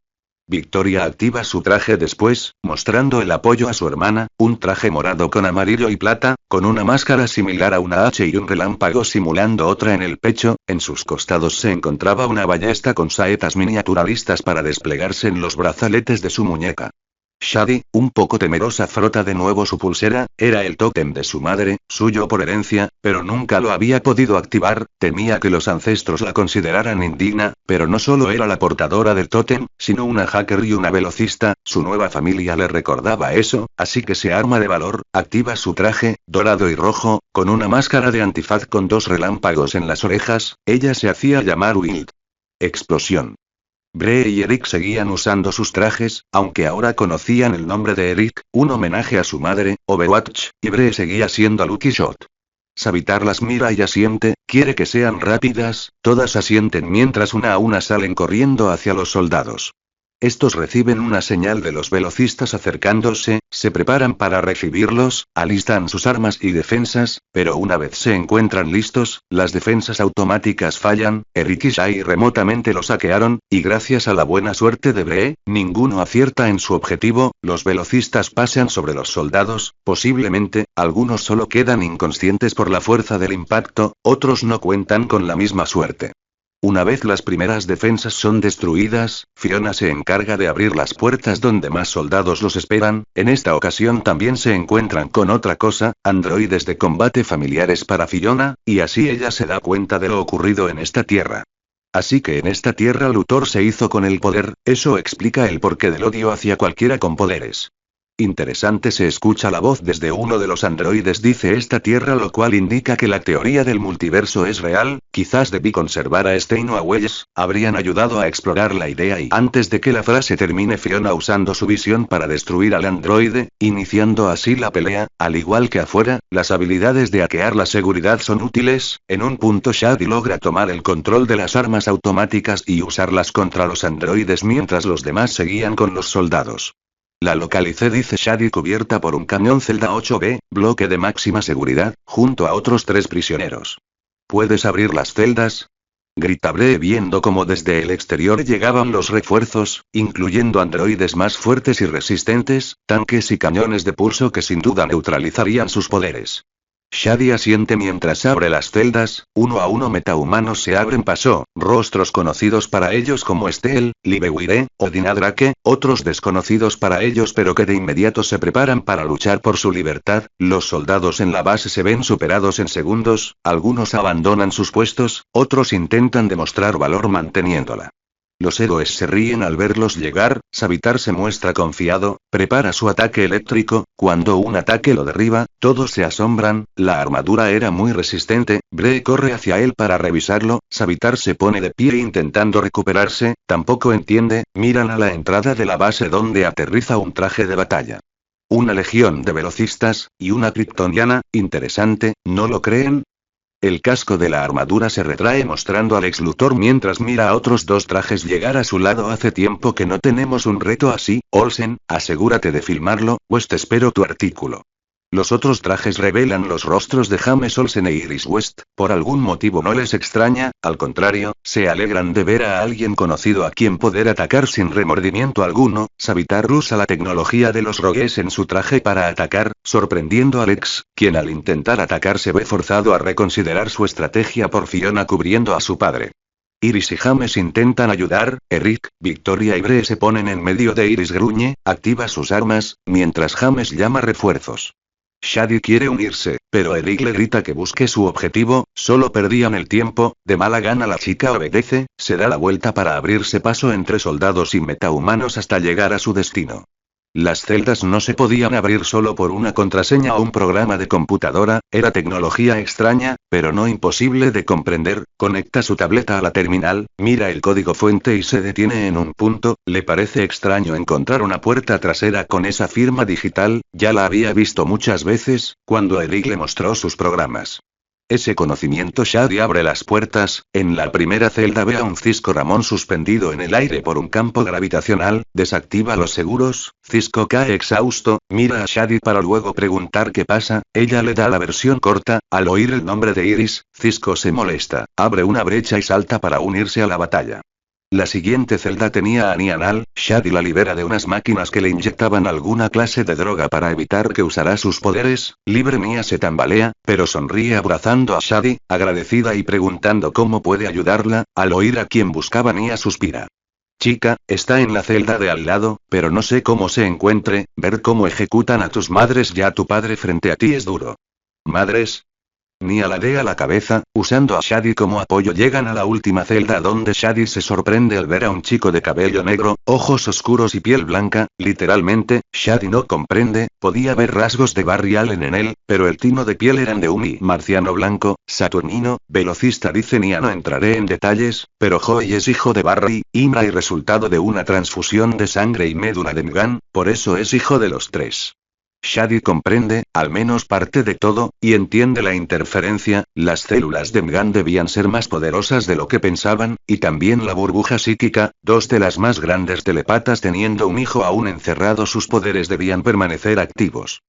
Victoria activa su traje después, mostrando el apoyo a su hermana, un traje morado con amarillo y plata, con una máscara similar a una H y un relámpago simulando otra en el pecho. En sus costados se encontraba una ballesta con saetas miniaturistas para desplegarse en los brazaletes de su muñeca. Shadi, un poco temerosa, frota de nuevo su pulsera, era el tótem de su madre, suyo por herencia, pero nunca lo había podido activar, temía que los ancestros la consideraran indigna, pero no solo era la portadora del tótem, sino una hacker y una velocista, su nueva familia le recordaba eso, así que se arma de valor, activa su traje, dorado y rojo, con una máscara de antifaz con 2 relámpagos en las orejas, ella se hacía llamar Wild. Explosión. Bree y Eric seguían usando sus trajes, aunque ahora conocían el nombre de Eric, un homenaje a su madre, Overwatch, y Bree seguía siendo Lucky Shot. Savitar las mira y asiente, quiere que sean rápidas, todas asienten mientras una a una salen corriendo hacia los soldados. Estos reciben una señal de los velocistas acercándose, se preparan para recibirlos, alistan sus armas y defensas, pero una vez se encuentran listos, las defensas automáticas fallan, Eric y Shai remotamente los saquearon, y gracias a la buena suerte de Bree, ninguno acierta en su objetivo, los velocistas pasan sobre los soldados, posiblemente, algunos solo quedan inconscientes por la fuerza del impacto, otros no cuentan con la misma suerte. Una vez las primeras defensas son destruidas, Fiona se encarga de abrir las puertas donde más soldados los esperan, en esta ocasión también se encuentran con otra cosa, androides de combate familiares para Fiona, y así ella se da cuenta de lo ocurrido en esta tierra. Así que en esta tierra Luthor se hizo con el poder, eso explica el porqué del odio hacia cualquiera con poderes. Interesante, se escucha la voz desde uno de los androides, dice esta tierra, lo cual indica que la teoría del multiverso es real, quizás debí conservar a Stein o a Wells, habrían ayudado a explorar la idea y antes de que la frase termine Fiona usando su visión para destruir al androide, iniciando así la pelea, al igual que afuera, las habilidades de hackear la seguridad son útiles, en un punto Shadi logra tomar el control de las armas automáticas y usarlas contra los androides mientras los demás seguían con los soldados. La localicé, dice Shadi, cubierta por un cañón celda 8B, bloque de máxima seguridad, junto a otros 3 prisioneros. ¿Puedes abrir las celdas? Grita Bree viendo cómo desde el exterior llegaban los refuerzos, incluyendo androides más fuertes y resistentes, tanques y cañones de pulso que sin duda neutralizarían sus poderes. Shadi asiente mientras abre las celdas, uno a uno metahumanos se abren paso, rostros conocidos para ellos como Estel, Libewire, o Dinadrake, otros desconocidos para ellos pero que de inmediato se preparan para luchar por su libertad, los soldados en la base se ven superados en segundos, algunos abandonan sus puestos, otros intentan demostrar valor manteniéndola. Los héroes se ríen al verlos llegar, Savitar se muestra confiado, prepara su ataque eléctrico, cuando un ataque lo derriba, todos se asombran, la armadura era muy resistente, Bree corre hacia él para revisarlo, Savitar se pone de pie intentando recuperarse, tampoco entiende, miran a la entrada de la base donde aterriza un traje de batalla. Una legión de velocistas, y una kryptoniana, interesante, ¿no lo creen? El casco de la armadura se retrae mostrando al ex Luthor mientras mira a otros 2 trajes llegar a su lado. Hace tiempo que no tenemos un reto así, Olsen, asegúrate de filmarlo, pues te espero tu artículo. Los otros trajes revelan los rostros de James Olsen e Iris West, por algún motivo no les extraña, al contrario, se alegran de ver a alguien conocido a quien poder atacar sin remordimiento alguno. Savitar usa la tecnología de los rogues en su traje para atacar, sorprendiendo a Lex, quien al intentar atacar se ve forzado a reconsiderar su estrategia por Fiona cubriendo a su padre. Iris y James intentan ayudar, Eric, Victoria y Bree se ponen en medio de Iris gruñe, activa sus armas, mientras James llama refuerzos. Shadi quiere unirse, pero Eric le grita que busque su objetivo, solo perdían el tiempo, de mala gana la chica obedece, se da la vuelta para abrirse paso entre soldados y metahumanos hasta llegar a su destino. Las celdas no se podían abrir solo por una contraseña o un programa de computadora, era tecnología extraña, pero no imposible de comprender. Conecta su tableta a la terminal, mira el código fuente y se detiene en un punto, le parece extraño encontrar una puerta trasera con esa firma digital, ya la había visto muchas veces, cuando Eric le mostró sus programas. Ese conocimiento. Shadi abre las puertas, en la primera celda ve a un Cisco Ramón suspendido en el aire por un campo gravitacional, desactiva los seguros, Cisco cae exhausto, mira a Shadi para luego preguntar qué pasa, ella le da la versión corta, al oír el nombre de Iris, Cisco se molesta, abre una brecha y salta para unirse a la batalla. La siguiente celda tenía a Nianal, Shadi la libera de unas máquinas que le inyectaban alguna clase de droga para evitar que usara sus poderes, libre Nia se tambalea, pero sonríe abrazando a Shadi, agradecida y preguntando cómo puede ayudarla, al oír a quien buscaba Nia suspira. Chica, está en la celda de al lado, pero no sé cómo se encuentre, ver cómo ejecutan a tus madres y a tu padre frente a ti es duro. ¿Madres? Nia ladea la cabeza, usando a Shadi como apoyo. Llegan a la última celda donde Shadi se sorprende al ver a un chico de cabello negro, ojos oscuros y piel blanca. Literalmente, Shadi no comprende, podía ver rasgos de Barry Allen en él, pero el tino de piel eran de un marciano blanco, saturnino, velocista. Dice Nia, no entraré en detalles, pero Joey es hijo de Barry, Imra y resultado de una transfusión de sangre y médula de Mgan, por eso es hijo de los tres. Shadi comprende, al menos parte de todo, y entiende la interferencia. Las células de Mgan debían ser más poderosas de lo que pensaban, y también la burbuja psíquica, dos de las más grandes telepatas teniendo un hijo aún encerrado, sus poderes debían permanecer activos.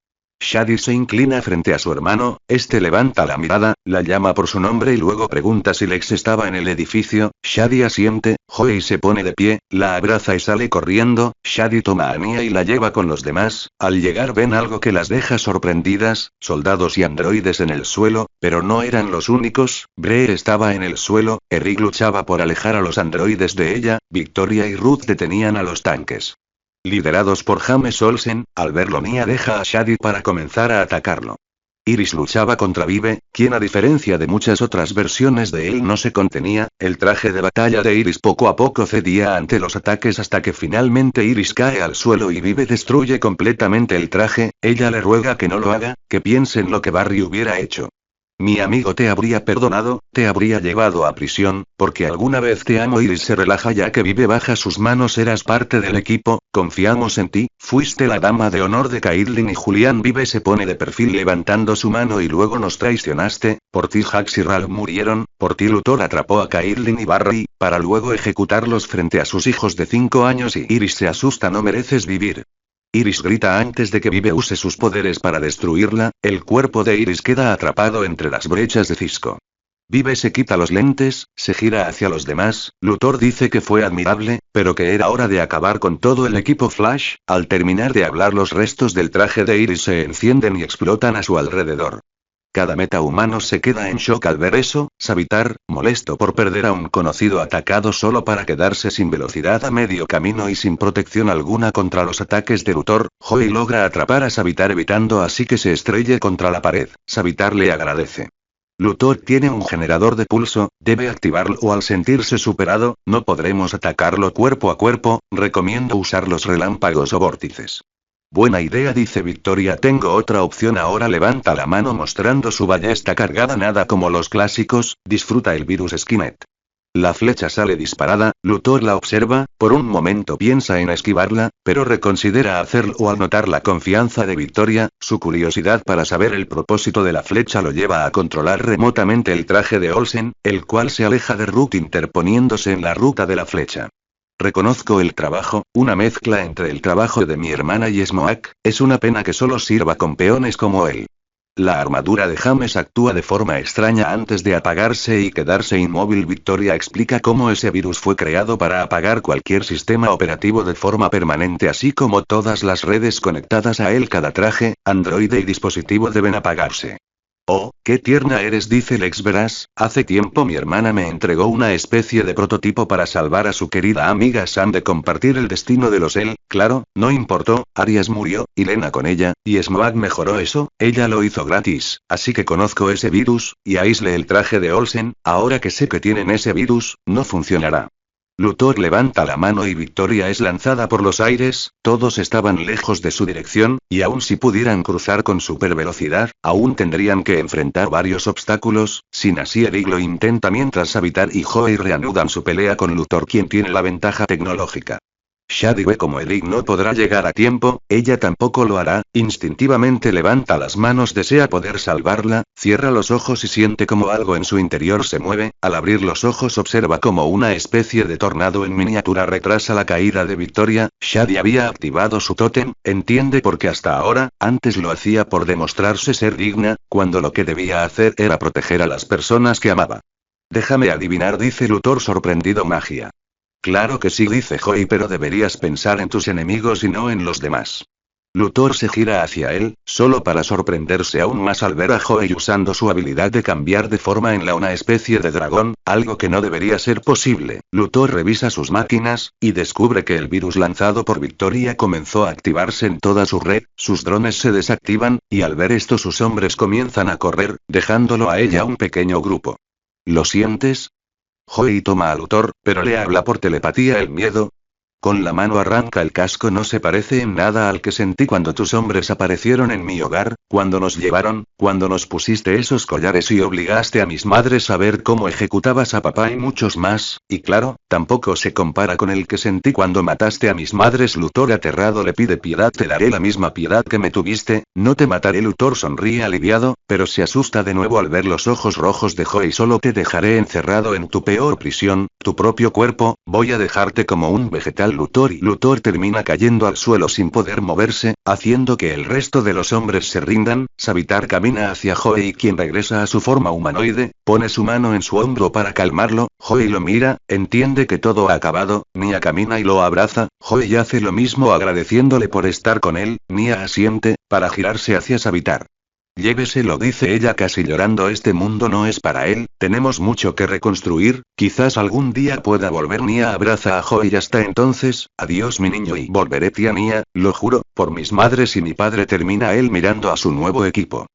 Shadi se inclina frente a su hermano, este levanta la mirada, la llama por su nombre y luego pregunta si Lex estaba en el edificio. Shadi asiente, Joey se pone de pie, la abraza y sale corriendo. Shadi toma a Nia y la lleva con los demás. Al llegar ven algo que las deja sorprendidas, soldados y androides en el suelo, pero no eran los únicos. Bree estaba en el suelo, Eric luchaba por alejar a los androides de ella, Victoria y Ruth detenían a los tanques. Liderados por James Olsen, al verlo Nia deja a Shadi para comenzar a atacarlo. Iris luchaba contra Vive, quien a diferencia de muchas otras versiones de él no se contenía. El traje de batalla de Iris poco a poco cedía ante los ataques hasta que finalmente Iris cae al suelo y Vive destruye completamente el traje. Ella le ruega que no lo haga, que piense en lo que Barry hubiera hecho. Mi amigo te habría perdonado, te habría llevado a prisión, porque alguna vez te amo. Iris se relaja ya que Vive baja sus manos. Eras parte del equipo, confiamos en ti, fuiste la dama de honor de Caitlyn y Julián. Vive se pone de perfil levantando su mano y luego nos traicionaste, por ti Jax y Ralph murieron, por ti Luthor atrapó a Caitlyn y Barry, para luego ejecutarlos frente a sus hijos de 5 años y Iris se asusta. No mereces vivir. Iris grita antes de que Vive use sus poderes para destruirla. El cuerpo de Iris queda atrapado entre las brechas de Cisco. Vive se quita los lentes, se gira hacia los demás. Luthor dice que fue admirable, pero que era hora de acabar con todo el equipo Flash. Al terminar de hablar, los restos del traje de Iris se encienden y explotan a su alrededor. Cada metahumano se queda en shock al ver eso. Savitar, molesto por perder a un conocido atacado solo para quedarse sin velocidad a medio camino y sin protección alguna contra los ataques de Luthor, Joey logra atrapar a Savitar evitando así que se estrelle contra la pared. Savitar le agradece. Luthor tiene un generador de pulso, debe activarlo o al sentirse superado, no podremos atacarlo cuerpo a cuerpo, recomiendo usar los relámpagos o vórtices. Buena idea, dice Victoria. Tengo otra opción. Ahora levanta la mano mostrando su ballesta cargada. Nada como los clásicos, disfruta el virus Skynet. La flecha sale disparada, Luthor la observa, por un momento piensa en esquivarla, pero reconsidera hacerlo al notar la confianza de Victoria. Su curiosidad para saber el propósito de la flecha lo lleva a controlar remotamente el traje de Olsen, el cual se aleja de Ruth interponiéndose en la ruta de la flecha. Reconozco el trabajo, una mezcla entre el trabajo de mi hermana y Smoak, es una pena que solo sirva con peones como él. La armadura de James actúa de forma extraña antes de apagarse y quedarse inmóvil. Victoria explica cómo ese virus fue creado para apagar cualquier sistema operativo de forma permanente, así como todas las redes conectadas a él. Cada traje, androide y dispositivo deben apagarse. Oh, qué tierna eres, dice Lex. Verás, hace tiempo mi hermana me entregó una especie de prototipo para salvar a su querida amiga Sam de compartir el destino de los él. Claro, no importó, Arias murió, y Lena con ella, y Smoak mejoró eso, ella lo hizo gratis, así que conozco ese virus, y aislé el traje de Olsen. Ahora que sé que tienen ese virus, no funcionará. Luthor levanta la mano y Victoria es lanzada por los aires. Todos estaban lejos de su dirección, y aun si pudieran cruzar con supervelocidad, aún tendrían que enfrentar varios obstáculos. Sin así Eric lo intenta mientras Savitar y Joey reanudan su pelea con Luthor, quien tiene la ventaja tecnológica. Shadi ve como Eric no podrá llegar a tiempo, ella tampoco lo hará, instintivamente levanta las manos, desea poder salvarla, cierra los ojos y siente como algo en su interior se mueve. Al abrir los ojos observa como una especie de tornado en miniatura retrasa la caída de Victoria. Shadi había activado su tótem, entiende por qué hasta ahora, antes lo hacía por demostrarse ser digna, cuando lo que debía hacer era proteger a las personas que amaba. Déjame adivinar, dice Luthor sorprendido. Magia. Claro que sí, dice Joey, pero deberías pensar en tus enemigos y no en los demás. Luthor se gira hacia él, solo para sorprenderse aún más al ver a Joey usando su habilidad de cambiar de forma en una especie de dragón, algo que no debería ser posible. Luthor revisa sus máquinas, y descubre que el virus lanzado por Victoria comenzó a activarse en toda su red, sus drones se desactivan, y al ver esto sus hombres comienzan a correr, dejándolo a ella un pequeño grupo. ¿Lo sientes? Joey toma a Luthor, pero le habla por telepatía el miedo. Con la mano arranca el casco. No se parece en nada al que sentí cuando tus hombres aparecieron en mi hogar, cuando nos llevaron, cuando nos pusiste esos collares y obligaste a mis madres a ver cómo ejecutabas a papá y muchos más, y claro, tampoco se compara con el que sentí cuando mataste a mis madres. Luthor aterrado le pide piedad. Te daré la misma piedad que me tuviste, no te mataré. Luthor sonríe aliviado, pero se asusta de nuevo al ver los ojos rojos de Joey. Solo te dejaré encerrado en tu peor prisión, tu propio cuerpo, voy a dejarte como un vegetal. Luthor termina cayendo al suelo sin poder moverse, haciendo que el resto de los hombres se rindan. Savitar camina hacia Joey, quien regresa a su forma humanoide, pone su mano en su hombro para calmarlo. Joey lo mira, entiende que todo ha acabado, Nia camina y lo abraza. Joey hace lo mismo agradeciéndole por estar con él. Nia asiente, para girarse hacia Savitar. Lléveselo, dice ella casi llorando, este mundo no es para él, tenemos mucho que reconstruir, quizás algún día pueda volver. Nia abraza a Joey. Hasta entonces, adiós mi niño, y volveré tía Nia, lo juro, por mis madres y mi padre. Termina él mirando a su nuevo equipo.